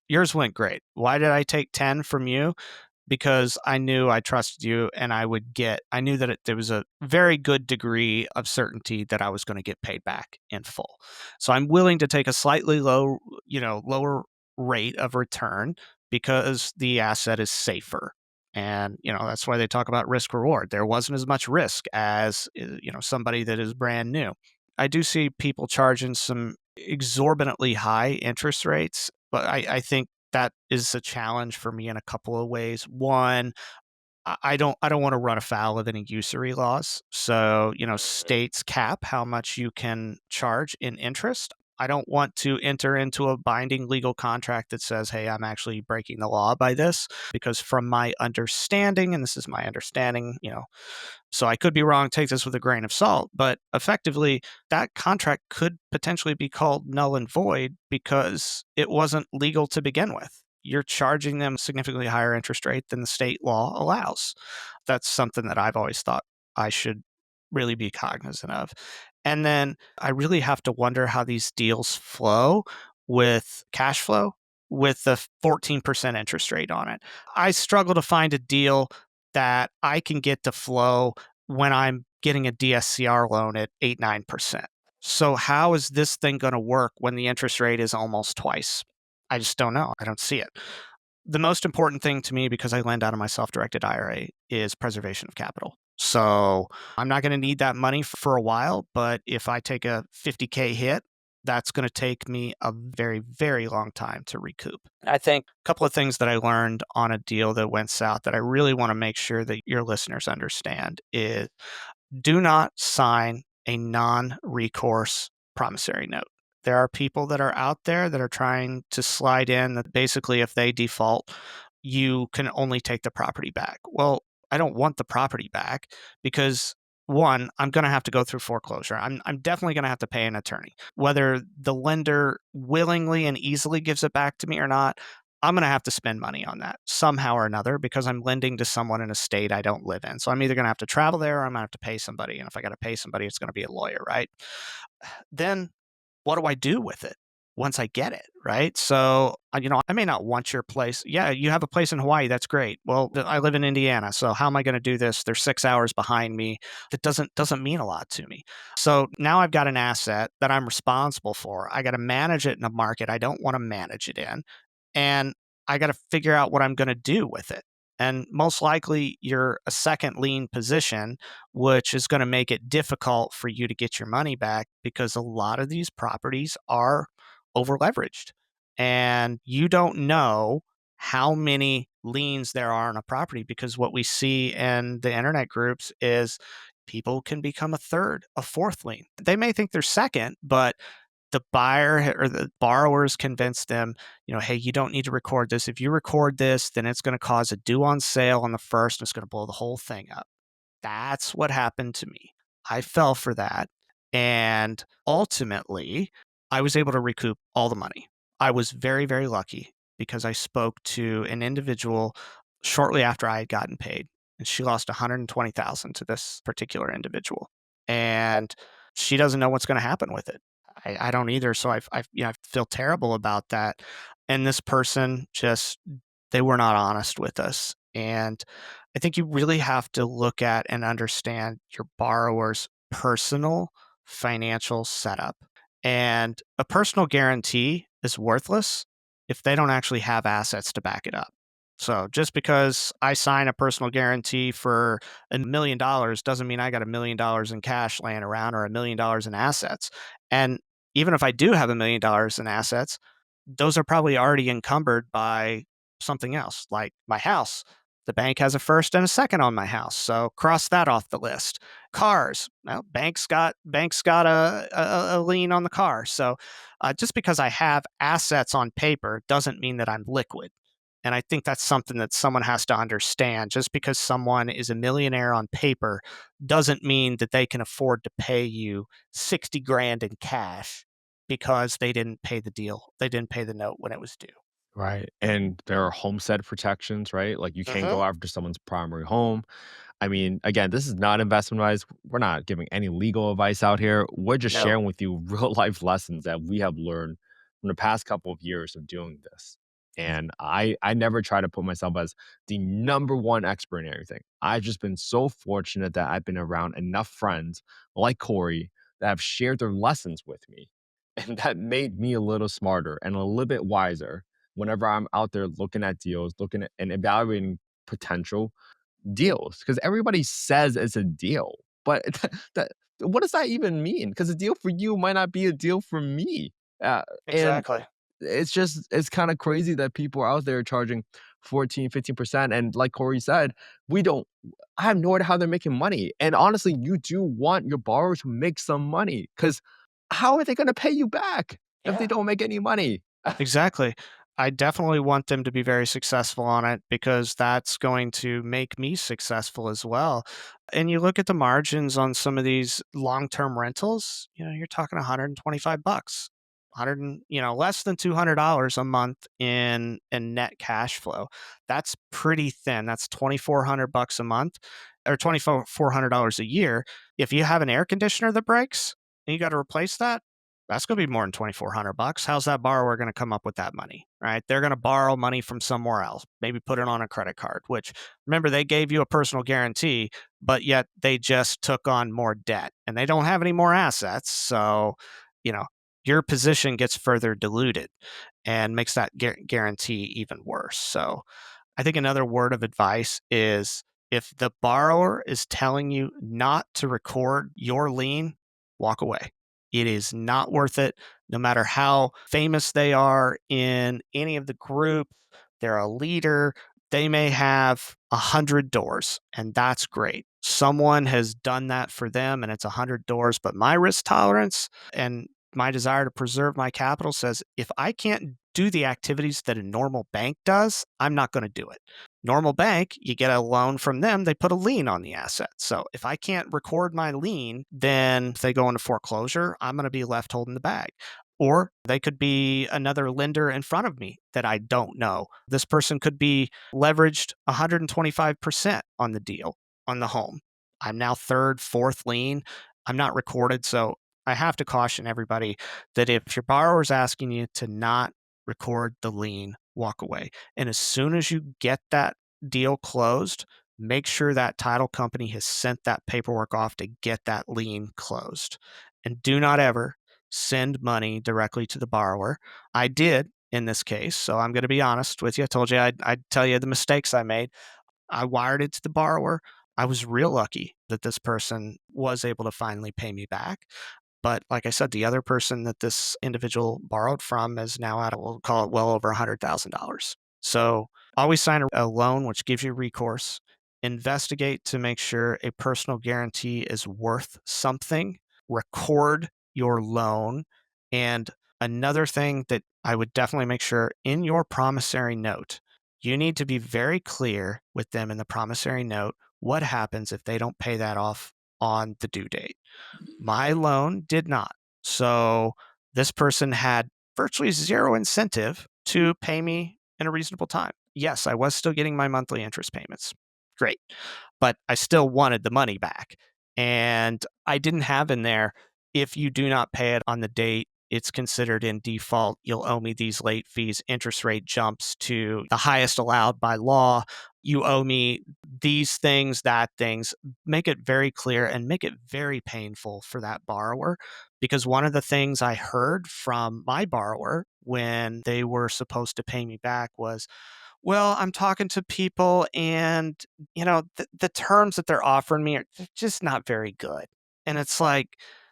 Yours went great. Why did I take 10 from you? Because I knew I trusted you and I knew that there was a very good degree of certainty that I was going to get paid back in full. So I'm willing to take a slightly lower rate of return because the asset is safer. And, that's why they talk about risk reward. There wasn't as much risk as, somebody that is brand new. I do see people charging some exorbitantly high interest rates, but I think that is a challenge for me in a couple of ways. One, I don't want to run afoul of any usury laws. So, states cap how much you can charge in interest. I don't want to enter into a binding legal contract that says, hey, I'm actually breaking the law by this. Because from my understanding, and this is my understanding, so I could be wrong, take this with a grain of salt, but effectively, that contract could potentially be called null and void because it wasn't legal to begin with. You're charging them significantly higher interest rate than the state law allows. That's something that I've always thought I should really be cognizant of. And then I really have to wonder how these deals flow with cash flow with the 14% interest rate on it. I struggle to find a deal that I can get to flow when I'm getting a DSCR loan at 8, 9%. So how is this thing going to work when the interest rate is almost twice? I just don't know. I don't see it. The most important thing to me, because I lend out of my self-directed IRA, is preservation of capital. So I'm not going to need that money for a while, but if I take a 50K hit, that's going to take me a very, very long time to recoup. I think a couple of things that I learned on a deal that went south that I really want to make sure that your listeners understand is do not sign a non-recourse promissory note. There are people that are out there that are trying to slide in that basically if they default, you can only take the property back. Well, I don't want the property back because one, I'm going to have to go through foreclosure. I'm definitely going to have to pay an attorney. Whether the lender willingly and easily gives it back to me or not, I'm going to have to spend money on that somehow or another because I'm lending to someone in a state I don't live in. So I'm either going to have to travel there or I'm going to have to pay somebody. And if I got to pay somebody, it's going to be a lawyer, right? Then what do I do with it once I get it, right? So, I may not want your place. Yeah, you have a place in Hawaii. That's great. Well, I live in Indiana. So how am I going to do this? They're 6 hours behind me. That doesn't mean a lot to me. So now I've got an asset that I'm responsible for. I got to manage it in a market I don't want to manage it in. And I got to figure out what I'm going to do with it. And most likely, you're a second lien position, which is going to make it difficult for you to get your money back because a lot of these properties are over leveraged. And you don't know how many liens there are on a property because what we see in the internet groups is people can become a third, a fourth lien. They may think they're second, but the buyer or the borrowers convince them, hey, you don't need to record this. If you record this, then it's going to cause a due on sale on the first and it's going to blow the whole thing up. That's what happened to me. I fell for that. And ultimately, I was able to recoup all the money. I was very, very lucky because I spoke to an individual shortly after I had gotten paid, and she lost 120,000 to this particular individual. And she doesn't know what's going to happen with it. I don't either. So I feel terrible about that. And this person they were not honest with us. And I think you really have to look at and understand your borrower's personal financial setup. And a personal guarantee is worthless if they don't actually have assets to back it up. So just because I sign a personal guarantee for $1 million doesn't mean I got $1 million in cash laying around or $1 million in assets. And even if I do have $1 million in assets, those are probably already encumbered by something else, like my house. The bank has a first and a second on my house, so cross that off the list. Cars, well, banks got a lien on the car. So just because I have assets on paper doesn't mean that I'm liquid. And I think that's something that someone has to understand. Just because someone is a millionaire on paper doesn't mean that they can afford to pay you 60 grand in cash because they didn't pay the deal. They didn't pay the note when it was due. Right. And there are homestead protections, right? Like you can't Hmm. go after someone's primary home. I mean, again, this is not investment advice. We're not giving any legal advice out here. We're just No. sharing with you real life lessons that we have learned from the past couple of years of doing this. And I never try to put myself as the number one expert in everything. I've just been so fortunate that I've been around enough friends like Corey that have shared their lessons with me. And that made me a little smarter and a little bit wiser whenever I'm out there looking at deals, looking at and evaluating potential deals because everybody says it's a deal, but that what does that even mean? Because a deal for you might not be a deal for me. And Exactly. it's kind of crazy that people are out there charging 14, 15%. And like Corey said, we don't, I have no idea how they're making money. And honestly, you do want your borrower to make some money because how are they going to pay you back if they Yeah. don't make any money? Exactly. I definitely want them to be very successful on it because that's going to make me successful as well. And you look at the margins on some of these long-term rentals, you're talking 125 bucks. 100 and, less than $200 a month in net cash flow. That's pretty thin. That's 2400 bucks a month or $2400 a year. If you have an air conditioner that breaks and you got to replace that, that's going to be more than 2400 bucks. How's that borrower going to come up with that money, right? They're going to borrow money from somewhere else, maybe put it on a credit card, which remember they gave you a personal guarantee, but yet they just took on more debt and they don't have any more assets. So, you know, your position gets further diluted and makes that guarantee even worse. So, I think another word of advice is if the borrower is telling you not to record your lien, walk away. It is not worth it, no matter how famous they are in any of the groups. They're a leader. They may have 100 doors, and that's great. Someone has done that for them, and it's 100 doors. But my risk tolerance and my desire to preserve my capital says if I can't do the activities that a normal bank does, I'm not going to do it. Normal bank, you get a loan from them, they put a lien on the asset. So if I can't record my lien, then if they go into foreclosure, I'm going to be left holding the bag. Or they could be another lender in front of me that I don't know. This person could be leveraged 125% on the deal, on the home. I'm now third, fourth lien. I'm not recorded. So I have to caution everybody that if your borrower is asking you to not record the lien, walk away. And as soon as you get that deal closed, make sure that title company has sent that paperwork off to get that lien closed. And do not ever send money directly to the borrower. I did in this case, so I'm going to be honest with you. I told you I'd tell you the mistakes I made. I wired it to the borrower. I was real lucky that this person was able to finally pay me back. But like I said, the other person that this individual borrowed from is now at, we'll call it well over $100,000. So always sign a loan which gives you recourse. Investigate to make sure a personal guarantee is worth something. Record your loan. And another thing that I would definitely make sure in your promissory note, you need to be very clear with them in the promissory note what happens if they don't pay that off on the due date. My loan did not. So this person had virtually zero incentive to pay me in a reasonable time. Yes, I was still getting my monthly interest payments. Great. But I still wanted the money back. And I didn't have in there, if you do not pay it on the date, it's considered in default. You'll owe me these late fees. Interest rate jumps to the highest allowed by law. You owe me these things, that things. Make it very clear and make it very painful for that borrower. Because one of the things I heard from my borrower when they were supposed to pay me back was, well, I'm talking to people and, the terms that they're offering me are just not very good. And it's like,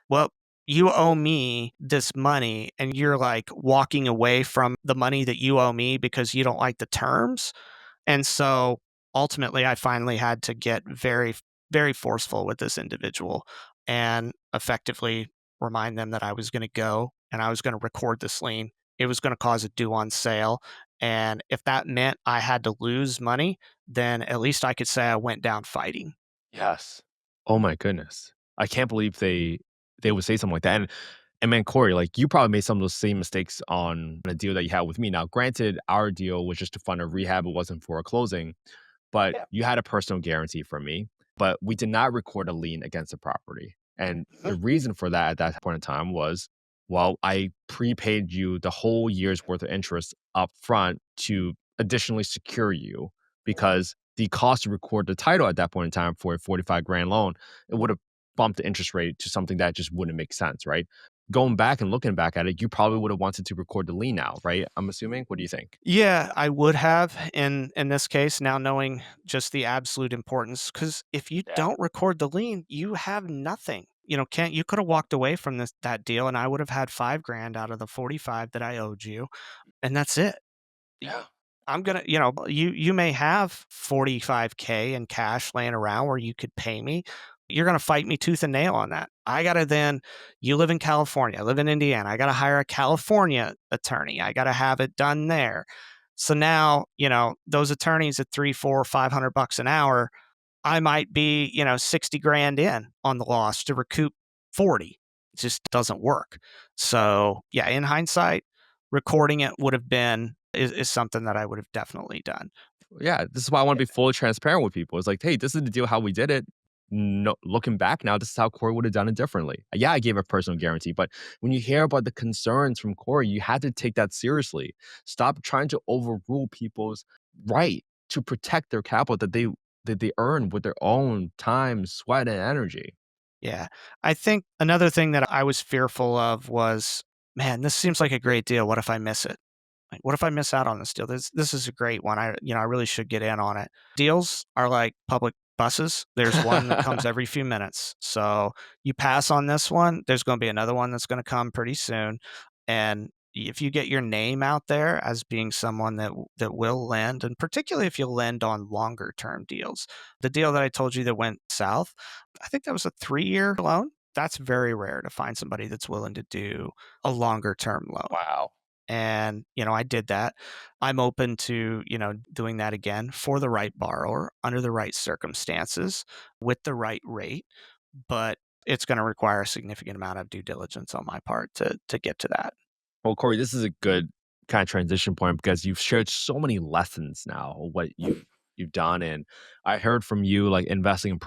well, you owe me this money and you're like walking away from the money that you owe me because you don't like the terms. And so ultimately, I finally had to get very, very forceful with this individual and effectively remind them that I was going to go and I was going to record this lien. It was going to cause a due on sale. And if that meant I had to lose money, then at least I could say I went down fighting. Yes. Oh my goodness. I can't believe they would say something like that. And man, Corey, like you probably made some of those same mistakes on a deal that you had with me. Now, granted, our deal was just to fund a rehab; it wasn't for a closing. But Yeah. you had a personal guarantee from me, but we did not record a lien against the property. And the reason for that at that point in time was, well, I prepaid you the whole year's worth of interest up front to additionally secure you because the cost to record the title at that point in time for a 45 grand loan, it would have bumped the interest rate to something that just wouldn't make sense, right? Going back and looking back at it, you probably would have wanted to record the lien now, right? I'm assuming. What do you think? Yeah, I would have in this case, now knowing just the absolute importance. Because if you Yeah. don't record the lien, you have nothing. Kent, you could have walked away from that deal, and I would have had 5 grand out of the 45 that I owed you, and that's it. Y Yeah. I'm gonna you may have 45K in cash laying around where you could pay me. You're gonna fight me tooth and nail on that. I gotta then You live in California, I live in Indiana, I gotta hire a California attorney, I gotta have it done there. So now, those attorneys at 3, 4, $500 an hour, I might be, 60 grand in on the loss to recoup 40. It just doesn't work. So, yeah, in hindsight, recording it would have been is something that I would have definitely done. Yeah, this is why I wanna be fully transparent with people. It's like, "Hey, this is the deal how we did it. No, looking back now, this is how Corey would have done it differently." Yeah, I gave a personal guarantee, but when you hear about the concerns from Corey, you had to take that seriously. Stop trying to overrule people's right to protect their capital that they earn with their own time, sweat, and energy. Yeah. I think another thing that I was fearful of was, man, this seems like a great deal. What if I miss it? Like, what if I miss out on this deal? This is a great one. I really should get in on it. Deals are like public buses. There's one that comes every few minutes. So you pass on this one, there's going to be another one that's going to come pretty soon. And if you get your name out there as being someone that will lend, and particularly if you lend on longer term deals, the deal that I told you that went south, I think that was a 3-year loan. That's very rare to find somebody that's willing to do a longer term loan. Wow. And, I did that. I'm open to, doing that again for the right borrower, under the right circumstances, with the right rate, but it's gonna require a significant amount of due diligence on my part to get to that. Well, Corey, this is a good kind of transition point because you've shared so many lessons now of what you've done, and I heard from you like investing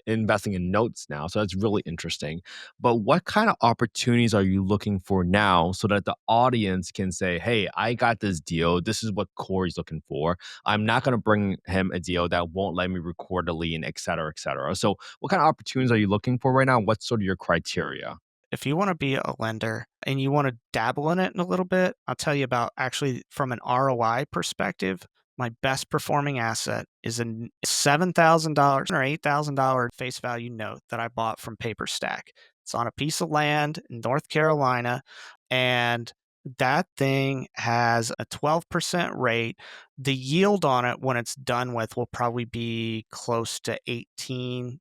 in notes now, so that's really interesting. But what kind of opportunities are you looking for now so that the audience can say, "Hey, I got this deal. This is what Corey's looking for. I'm not going to bring him a deal that won't let me record a lien, et cetera, et cetera." So, what kind of opportunities are you looking for right now? What's sort of your criteria? If you wanna be a lender and you wanna dabble in it in a little bit, I'll tell you about actually from an ROI perspective, my best performing asset is a $7,000 or $8,000 face value note that I bought from PaperStack. It's on a piece of land in North Carolina, and that thing has a 12% rate. The yield on it when it's done with will probably be close to 18%.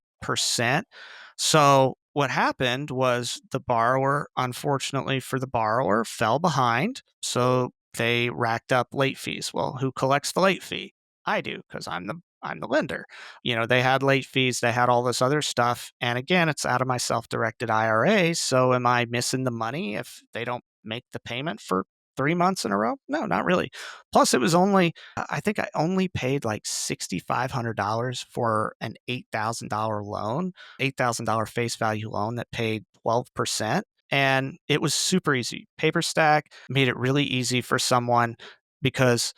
So what happened was the borrower, unfortunately for the borrower, fell behind. So they racked up late fees. Well, who collects the late fee? I do because I'm the lender. They had late fees, they had all this other stuff. And again, it's out of my self-directed IRA. So am I missing the money if they don't make the payment for 3 months in a row? No, not really. Plus, it was only I think I only paid like $6,500 for an $8,000 loan, $8,000 face value loan that paid 12%. And it was super easy. PaperStack made it really easy for someone because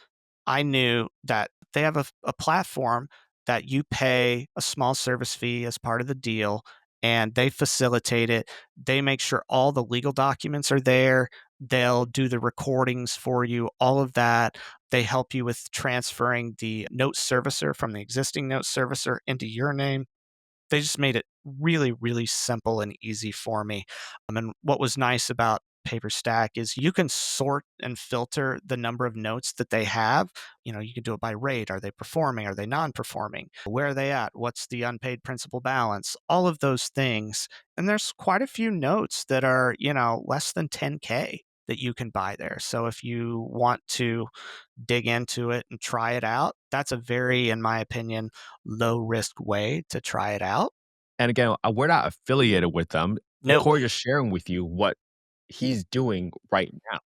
I knew that they have a platform that you pay a small service fee as part of the deal, and they facilitate it. They make sure all the legal documents are there. They'll do the recordings for you, all of that. They help you with transferring the note servicer from the existing note servicer into your name. They just made it really, really simple and easy for me. And what was nice about PaperStack is you can sort and filter the number of notes that they have. You can do it by rate. Are they performing? Are they non-performing? Where are they at? What's the unpaid principal balance? All of those things. And there's quite a few notes that are, less than 10K. that you can buy there. So if you want to dig into it and try it out, that's a very, in my opinion, low risk way to try it out. And again, we're not affiliated with them. No. Corey just sharing with you what he's doing right now.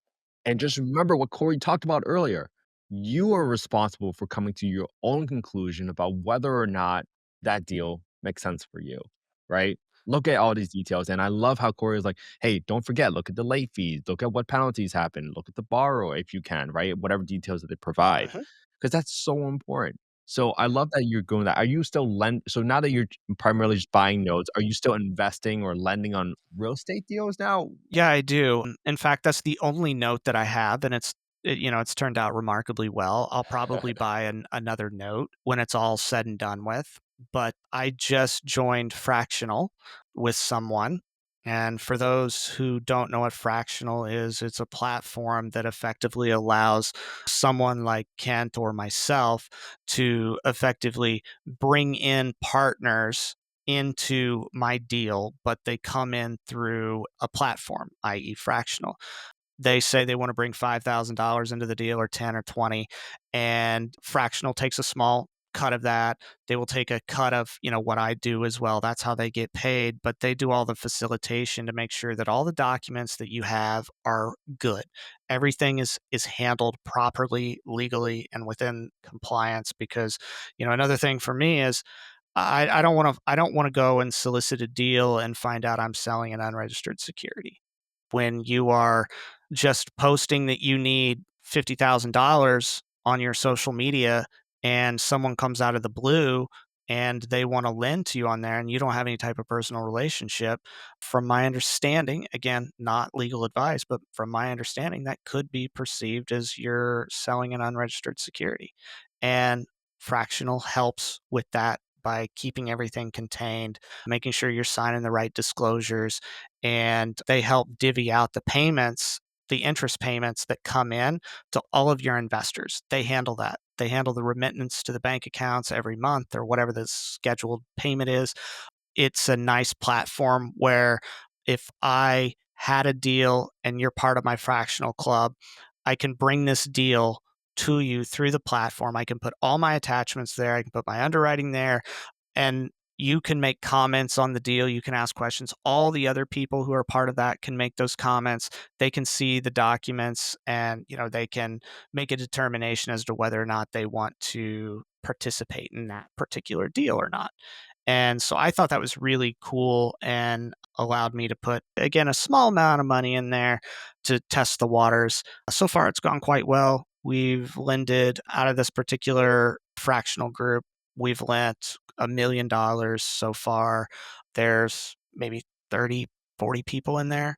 And just remember what Corey talked about earlier. You are responsible for coming to your own conclusion about whether or not that deal makes sense for you, right? Look at all these details. And I love how Corey is like, hey, don't forget, look at the late fees, look at what penalties happen, look at the borrower if you can, right? Whatever details that they provide. Mhm. Because that's so important. So I love that you're going that. Are you still so now that you're primarily just buying notes, are you still investing or lending on real estate deals now? Yeah, I do. In fact, that's the only note that I have, and it's turned out remarkably well. I'll probably buy another note when it's all said and done with. But I just joined Fractional with someone. And for those who don't know what Fractional is, it's a platform that effectively allows someone like Kent or myself to effectively bring in partners into my deal, but they come in through a platform, i.e., Fractional. They say they want to bring $5,000 into the deal or 10 or 20, and Fractional takes a small cut of that. They will take a cut of, what I do as well. That's how they get paid, but they do all the facilitation to make sure that all the documents that you have are good. Everything is handled properly, legally, and within compliance because, another thing for me is I don't want to go and solicit a deal and find out I'm selling an unregistered security. When you are just posting that you need $50,000 on your social media and someone comes out of the blue and they want to lend to you on there and you don't have any type of personal relationship, from my understanding, again, not legal advice, but from my understanding, that could be perceived as you're selling an unregistered security. And Fractional helps with that by keeping everything contained, making sure you're signing the right disclosures, and they help divvy out the payments, the interest payments that come in to all of your investors. They handle that. They handle the remittance to the bank accounts every month or whatever the scheduled payment is. It's a nice platform where if I had a deal and you're part of my fractional club, I can bring this deal to you through the platform. I can put all my attachments there. I can put my underwriting there, and you can make comments on the deal. You can ask questions. All the other people who are part of that can make those comments. They can see the documents and, they can make a determination as to whether or not they want to participate in that particular deal or not. And so I thought that was really cool and allowed me to put, again, a small amount of money in there to test the waters. So far, it's gone quite well. We've lended out of this particular fractional group, we've lent $1 million so far. There's maybe 30, 40 people in there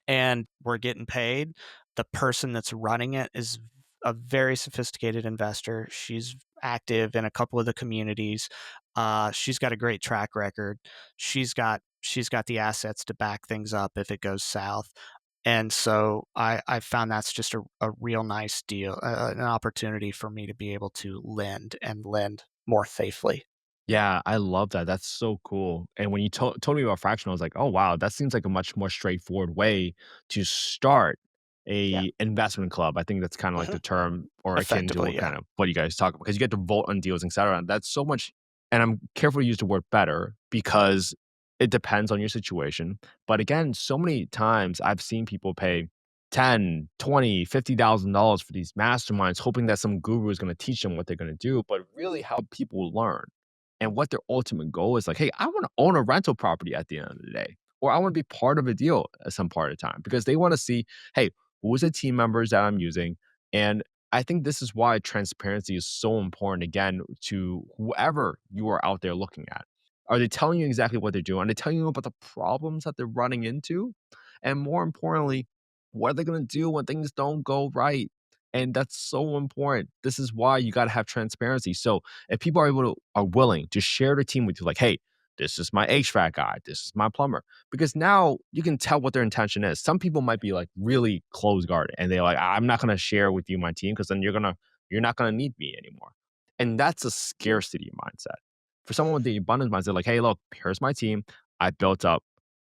and we're getting paid. The person that's running it is a very sophisticated investor. She's active in a couple of the communities. She's got a great track record. She's got the assets to back things up if it goes south. And so I found that's just a real nice deal, an opportunity for me to be able to lend and lend more safely. Yeah, I love that. That's so cool. And when you told me about fractional, I was like, oh wow, that seems like a much more straightforward way to start Yeah. a investment club. I think that's kind of like Hmm. the term or akin to Effectively, what yeah. kind of what you guys talk about because you get to vote on deals, etc. That's so much. And I'm careful to use the word better because it depends on your situation. But again, so many times I've seen people pay 10, 20, $50,000 for these masterminds, hoping that some guru is going to teach them what they're going to do, but really how people learn and what their ultimate goal is like, hey, I want to own a rental property at the end of the day, or I want to be part of a deal at some part of the time because they want to see, hey, who's the team members that I'm using? And I think this is why transparency is so important again to whoever you are out there looking at. Are they telling you exactly what they're doing? Are they telling you about the problems that they're running into? And more importantly, what are they going to do when things don't go right? And that's so important. This is why you got to have transparency. So if people are willing to share the team with you, like, hey, this is my HVAC guy, this is my plumber, because now you can tell what their intention is. Some people might be like really closed guarded, and they're like, I'm not gonna share with you my team because then you're not gonna need me anymore. And that's a scarcity mindset. For someone with the abundance mindset, like, hey, look, here's my team. I built up.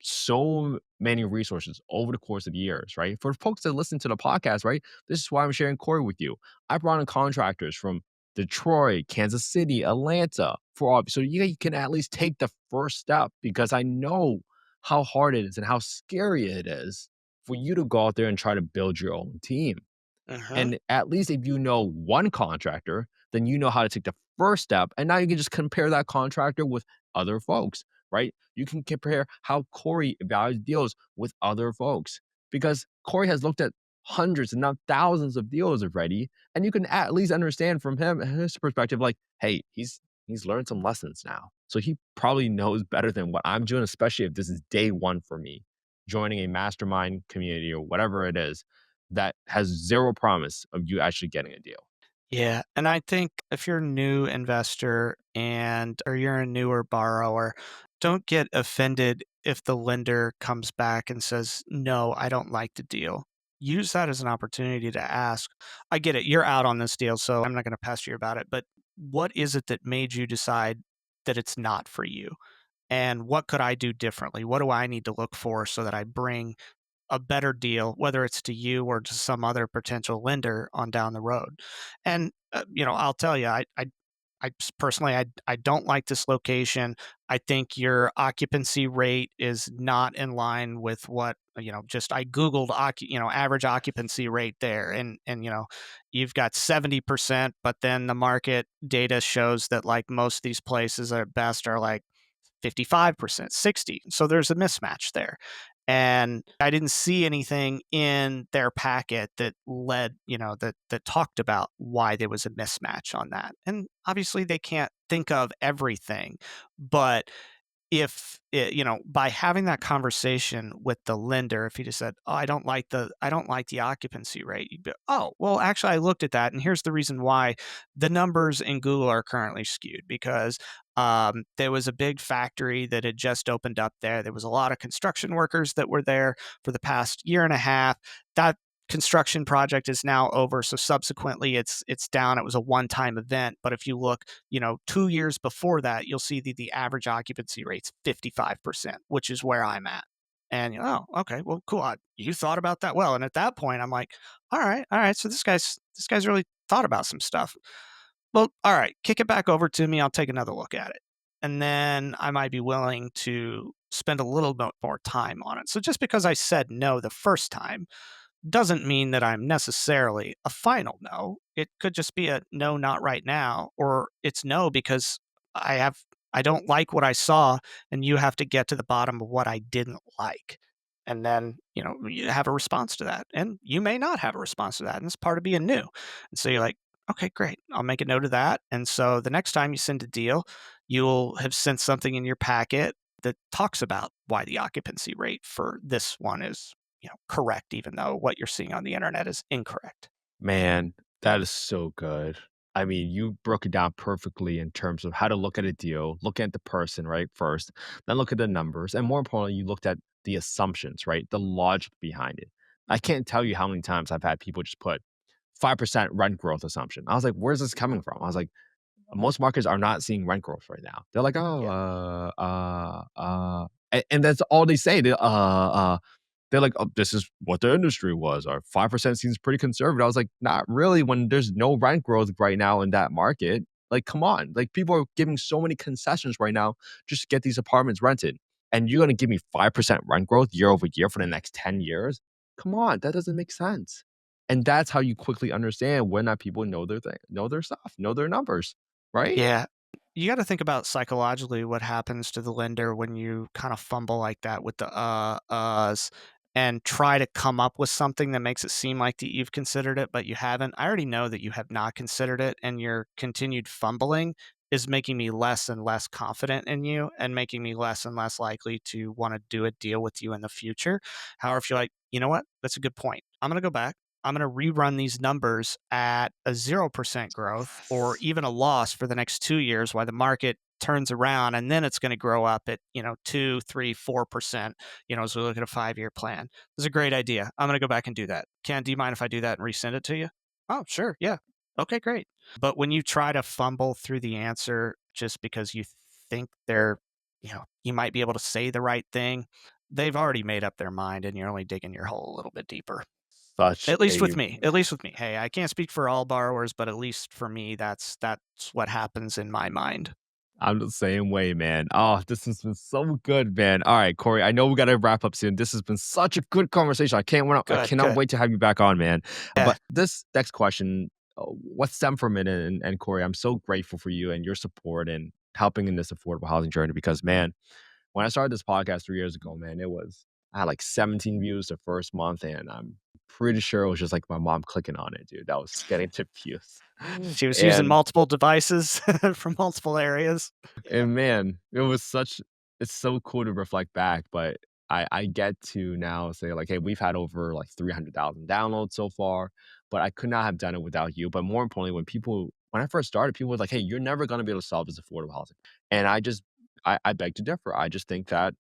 so many resources over the course of years, right? For folks that listen to the podcast, right? This is why I'm sharing Cory with you. I brought in contractors from Detroit, Kansas City, Atlanta for all, so you can at least take the first step because I know how hard it is and how scary it is for you to go out there and try to build your own team. Hmm. And at least if you know one contractor, then you know how to take the first step. And now you can just compare that contractor with other folks, right? You can compare how Cory evaluates deals with other folks because Cory has looked at hundreds and now thousands of deals already. And you can at least understand from him his perspective, like, hey, he's learned some lessons now. So he probably knows better than what I'm doing, especially if this is day one for me, joining a mastermind community or whatever it is that has zero promise of you actually getting a deal. Yeah, and I think if you're a new investor and or you're a newer borrower, don't get offended if the lender comes back and says, "No, I don't like the deal." Use that as an opportunity to ask, "I get it, you're out on this deal, so I'm not going to pester you about it, but what is it that made you decide that it's not for you? And what could I do differently? What do I need to look for so that I bring a better deal, whether it's to you or to some other potential lender on down the road?" And I'll tell you, personally, I don't like this location. I think your occupancy rate is not in line with what Just I googled average occupancy rate there, and you've got 70%, but then the market data shows that like most of these places at best are like 55%, 60. So there's a mismatch there. And I didn't see anything in their packet that that talked about why there was a mismatch on that. And obviously they can't think of everything, but if by having that conversation with the lender, if he just said, "Oh, I don't like the occupancy rate," you'd be, "Oh, well, actually, I looked at that, and here's the reason why the numbers in Google are currently skewed because there was a big factory that had just opened up there. There was a lot of construction workers that were there for the past year and a half. That construction project is now over, so subsequently it's down. It was a one-time event, but if you look 2 years before that, you'll see the average occupancy rate's 55%, which is where I'm at. And oh, okay, well, cool. You thought about that well. And at that point, I'm like, all right. So this guy's really thought about some stuff. Well, all right, kick it back over to me. I'll take another look at it, and then I might be willing to spend a little bit more time on it. So just because I said no the first time doesn't mean that I'm necessarily a final no. It could just be a no, not right now, or it's no because I don't like what I saw, and you have to get to the bottom of what I didn't like. And then, you have a response to that. And you may not have a response to that. And it's part of being new. And so you're like, okay, great. I'll make a note of that. And so the next time you send a deal, you'll have sent something in your packet that talks about why the occupancy rate for this one is correct, even though what you're seeing on the internet is incorrect. Man, that is so good. I mean, you broke it down perfectly in terms of how to look at a deal, look at the person, right? First, then look at the numbers. And more importantly, you looked at the assumptions, right? The logic behind it. I can't tell you how many times I've had people just put 5% rent growth assumption. I was like, where's this coming from? I was like, most markets are not seeing rent growth right now. They're like, oh, Yeah. and that's all they say. They're like, "Oh, this is what the industry was," or 5% seems pretty conservative. I was like, "Not really when there's no rent growth right now in that market." Like, come on. Like, people are giving so many concessions right now just to get these apartments rented. And you're gonna give me 5% rent growth year over year for the next 10 years? Come on, that doesn't make sense. And that's how you quickly understand when not people know their thing, know their stuff, know their numbers, right? Yeah. You got to think about psychologically what happens to the lender when you kind of fumble like that with the uhs and try to come up with something that makes it seem like that you've considered it, but you haven't. I already know that you have not considered it, and your continued fumbling is making me less and less confident in you and making me less and less likely to want to do a deal with you in the future. However, if you're like, you know what, that's a good point. I'm going to go back. I'm going to rerun these numbers at a 0% growth or even a loss for the next 2 years while the market turns around, and then it's going to grow up at 2 3 4% as we look at a 5-year plan. This is a great idea. I'm going to go back and do that. Ken, do you mind if I do that and resend it to you? Oh, sure. Yeah. Okay, great. But when you try to fumble through the answer just because you think you might be able to say the right thing, they've already made up their mind and you're only digging your hole a little bit deeper. Such At least a with me. At least with me. Hey, I can't speak for all borrowers, but at least for me, that's what happens in my mind. I'm the same way, man. Oh, this has been so good, man. All right, Corey, I know we got to wrap up soon. This has been such a good conversation. I Good, cannot good. wait to have you back on, man. Yeah. But this next question, what stemmed from it, and Corey, I'm so grateful for you and your support and helping in this affordable housing journey because, man, when I started this podcast 3 years ago, man, I had like 17 views the first month, and I'm pretty sure it was just like my mom clicking on it, dude. That was getting to views. She was using And multiple devices from multiple areas. And man, it's so cool to reflect back, but I get to now say like, hey, we've had over like 300,000 downloads so far, but I could not have done it without you. But more importantly, when I first started, people were like, hey, you're never going to be able to solve this affordable housing. And I beg to differ. I just think that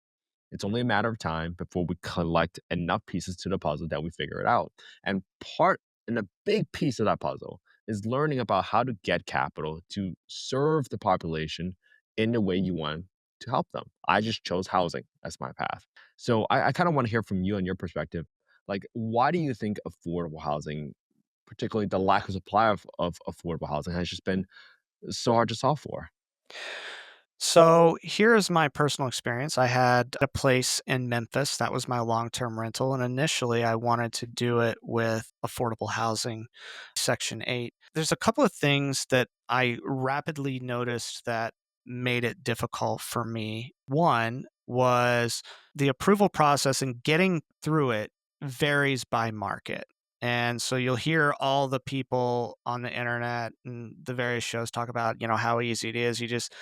it's only a matter of time before we collect enough pieces to the puzzle that we figure it out. And a big piece of that puzzle is learning about how to get capital to serve the population in the way you want to help them. I just chose housing as my path. So I kind of want to hear from you and your perspective. Like, why do you think affordable housing, particularly the lack of supply of affordable housing, has just been so hard to solve for? So here's my personal experience. I had a place in Memphis that was my long term rental. And initially, I wanted to do it with affordable housing, Section 8. There's a couple of things that I rapidly noticed that made it difficult for me. One was the approval process and getting through it varies by market. And so you'll hear all the people on the internet and the various shows talk about, how easy it is. You just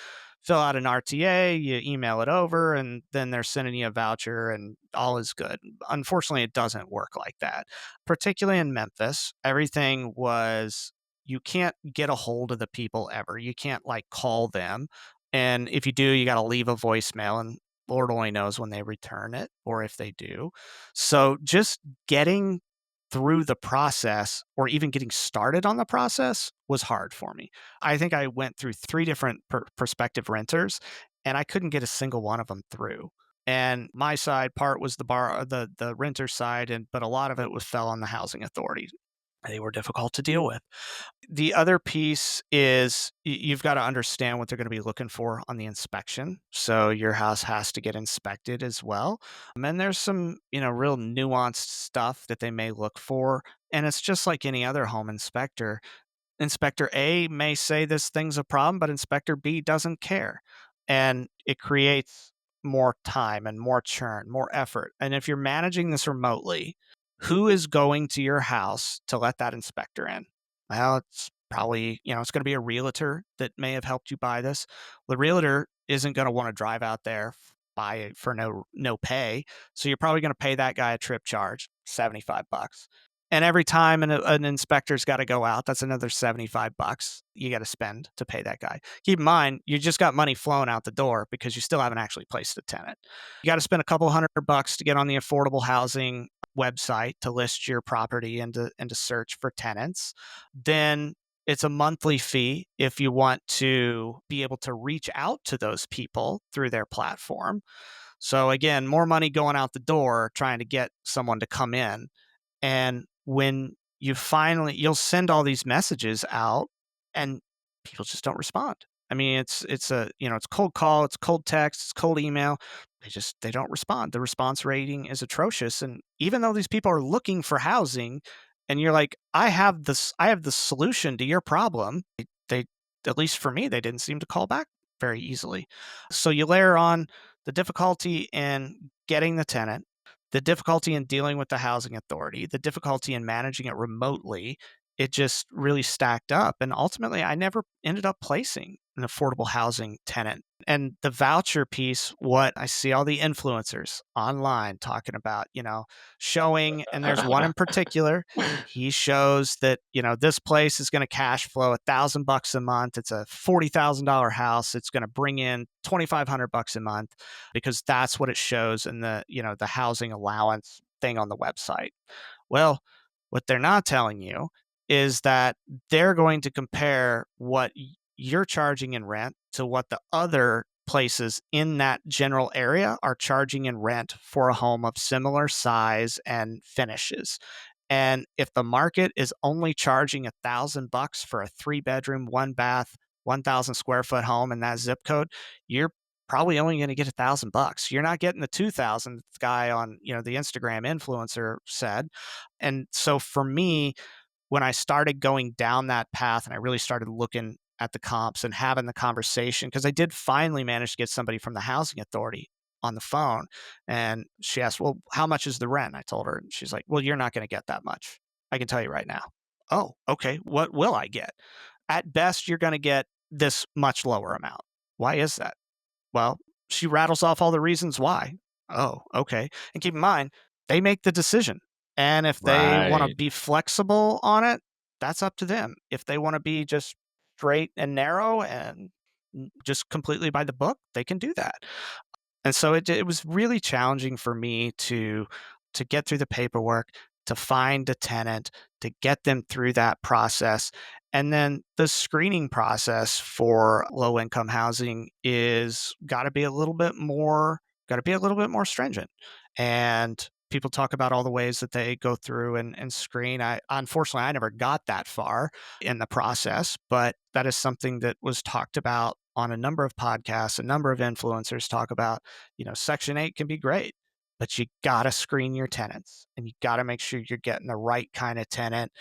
fill out an RTA, you email it over, and then they're sending you a voucher and all is good. Unfortunately, it doesn't work like that. Particularly in Memphis, everything was you can't get a hold of the people ever. You can't like call them. And if you do, you got to leave a voicemail and Lord only knows when they return it or if they do. So just getting through the process or even getting started on the process was hard for me. I think I went through 3 different prospective renters, and I couldn't get a single one of them through. And my side part was the renter side, but a lot of it was fell on the housing authority. They were difficult to deal with. The other piece is you've got to understand what they're going to be looking for on the inspection. So your house has to get inspected as well. And there's some, real nuanced stuff that they may look for. And it's just like any other home inspector. Inspector A may say this thing's a problem, but Inspector B doesn't care. And it creates more time and more churn, more effort. And if you're managing this remotely, who is going to your house to let that inspector in? Well, it's probably, it's going to be a realtor that may have helped you buy this. The realtor isn't going to want to drive out there buy it for no pay. So you're probably going to pay that guy a trip charge, $75. And every time an inspector's got to go out, that's another $75 you got to spend to pay that guy. Keep in mind, you just got money flowing out the door because you still haven't actually placed a tenant. You got to spend a couple $100 to get on the affordable housing website to list your property and to search for tenants. Then it's a monthly fee if you want to be able to reach out to those people through their platform. So again, more money going out the door trying to get someone to come in. And when you'll send all these messages out and people just don't respond. I mean, it's cold call, it's cold text, it's cold email. They don't respond. The response rating is atrocious. And even though these people are looking for housing and you're like, I have the solution to your problem, they at least for me, they didn't seem to call back very easily. So you layer on the difficulty in getting the tenant, the difficulty in dealing with the housing authority, the difficulty in managing it remotely, it just really stacked up. And ultimately, I never ended up placing an affordable housing tenant. And the voucher piece, what I see all the influencers online talking about, showing, and there's one in particular, he shows that, this place is going to cash flow $1,000 a month. It's a $40,000 house. It's going to bring in $2,500 a month because that's what it shows in the housing allowance thing on the website. Well, what they're not telling you is that they're going to compare what you're charging in rent to what the other places in that general area are charging in rent for a home of similar size and finishes. And if the market is only charging $1,000 for a 3-bedroom, 1 bath, 1,000 square foot home in that zip code, you're probably only going to get $1,000. You're not getting the 2,000 guy on, the Instagram influencer said. And so for me, when I started going down that path and I really started looking at the comps and having the conversation, because I did finally manage to get somebody from the housing authority on the phone. And she asked, well, how much is the rent? I told her, and she's like, well, you're not going to get that much. I can tell you right now. Oh, okay. What will I get? At best, you're going to get this much lower amount. Why is that? Well, she rattles off all the reasons why. Oh, okay. And keep in mind, they make the decision. And if they want to Right. be flexible on it, that's up to them. If they want to be just straight and narrow and just completely by the book, they can do that. And so it was really challenging for me to get through the paperwork, to find a tenant, to get them through that process. And then the screening process for low income housing is got to be a little bit more stringent. And people talk about all the ways that they go through and screen. Unfortunately I never got that far in the process, but that is something that was talked about on a number of podcasts. A number of influencers talk about, Section 8 can be great, but you got to screen your tenants and you got to make sure you're getting the right kind of tenant.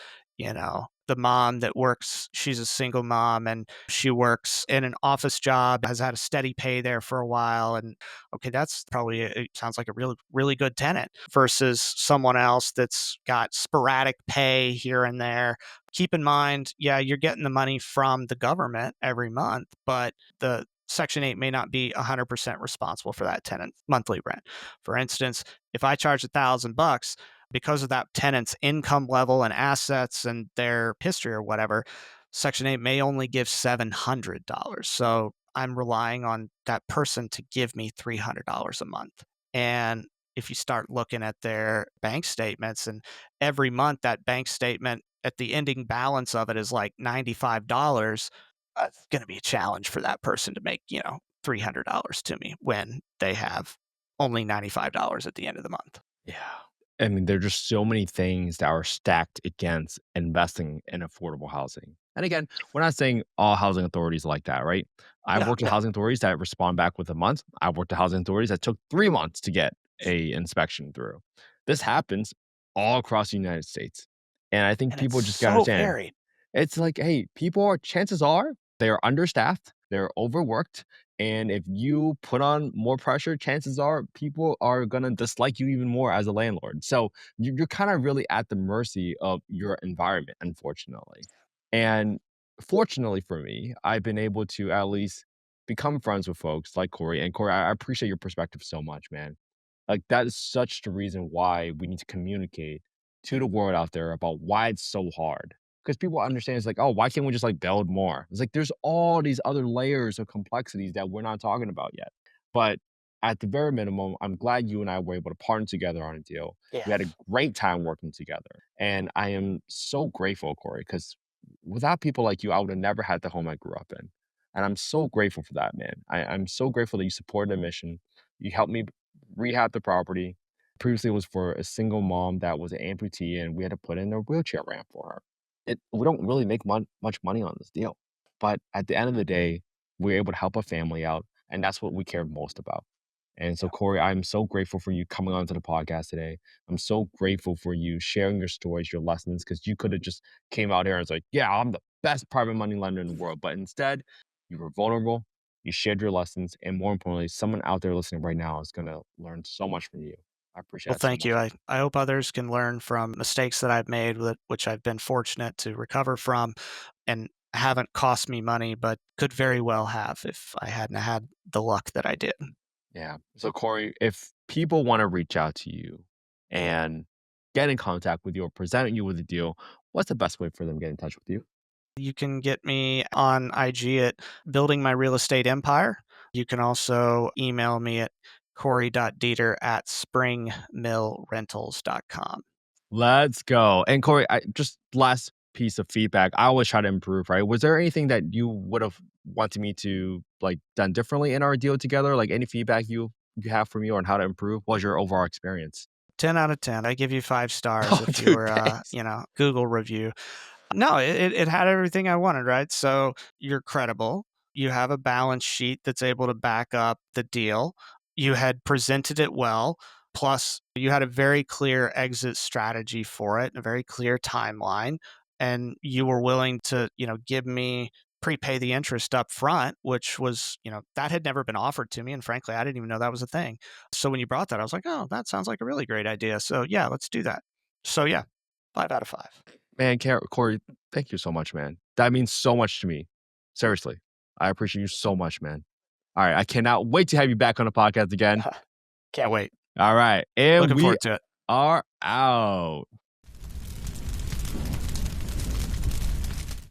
The mom that works, she's a single mom and she works in an office job, has had a steady pay there for a while. And okay, that's probably, it sounds like a really, really good tenant versus someone else that's got sporadic pay here and there. Keep in mind, yeah, you're getting the money from the government every month, but the Section 8 may not be 100% responsible for that tenant's monthly rent. For instance, if I charge $1,000 because of that tenant's income level and assets and their history or whatever, Section 8 may only give $700. So I'm relying on that person to give me $300 a month. And if you start looking at their bank statements, and every month that bank statement at the ending balance of it is like $95, it's going to be a challenge for that person to make, $300 to me when they have only $95 at the end of the month. Yeah. I mean, there are just so many things that are stacked against investing in affordable housing. And again, we're not saying all housing authorities are like that, right? I've No, worked with housing authorities that respond back with a month. I've worked with housing authorities that took 3 months to get a inspection through. This happens all across the United States. And I think and it's people just gotta so understand varied. it's like, hey, chances are they're understaffed, they're overworked. And if you put on more pressure, chances are people are going to dislike you even more as a landlord. So you're kind of really at the mercy of your environment, unfortunately. And fortunately for me, I've been able to at least become friends with folks like Corey. And Corey, I appreciate your perspective so much, man. Like, that is such the reason why we need to communicate to the world out there about why it's so hard, 'cause people understand it's like, "Oh, why can't we just, like, build more?" It's like, there's all these other layers of complexities that we're not talking about yet. But at the very minimum, I'm glad you and I were able to partner together on a deal. We had a Yes. great time working together, and I am so grateful, Corey, because without people like you, I would have never had the home I grew up in, and I'm so grateful for that, man. I'm so grateful that you supported the mission. You helped me rehab the property. Previously, it was for a single mom that was an amputee, and we had to put in a wheelchair ramp for her. We don't really make much money on this deal, but at the end of the day, we're able to help a family out, and that's what we care most about. And so, Corey, I'm so grateful for you coming onto the podcast today. I'm so grateful for you sharing your stories, your lessons, because you could have just came out here and was like, "Yeah, I'm the best private money lender in the world," but instead, you were vulnerable, you shared your lessons, and more importantly, someone out there listening right now is gonna learn so much from you. I appreciate Well, that so thank you. much, man. I hope others can learn from mistakes that I've made, which I've been fortunate to recover from and haven't cost me money, but could very well have if I hadn't had the luck that I did. Yeah. So, Corey, if people want to reach out to you and get in contact with you or present you with a deal, what's the best way for them to get in touch with you? You can get me on IG at Building My Real Estate Empire. You can also email me at Cory.Deeter at springmillrentals.com. Let's go. And Corey, I just last piece of feedback. I always try to improve, right? Was there anything that you would have wanted me to like done differently in our deal together? Like any feedback you have for me on how to improve? What was your overall experience? 10 out of 10. I give you 5 stars Oh, if you dude, were, thanks. Google review. No, it had everything I wanted, right? So you're credible. You have a balance sheet that's able to back up the deal. You had presented it well. Plus, you had a very clear exit strategy for it, a very clear timeline. And you were willing to, give me prepay the interest up front, which was, that had never been offered to me. And frankly, I didn't even know that was a thing. So when you brought that, I was like, oh, that sounds like a really great idea. So yeah, let's do that. So yeah, 5 out of 5. Man, Corey, thank you so much, man. That means so much to me. Seriously. I appreciate you so much, man. All right. I cannot wait to have you back on the podcast again. Can't wait. All right. And Looking we forward to it. are out.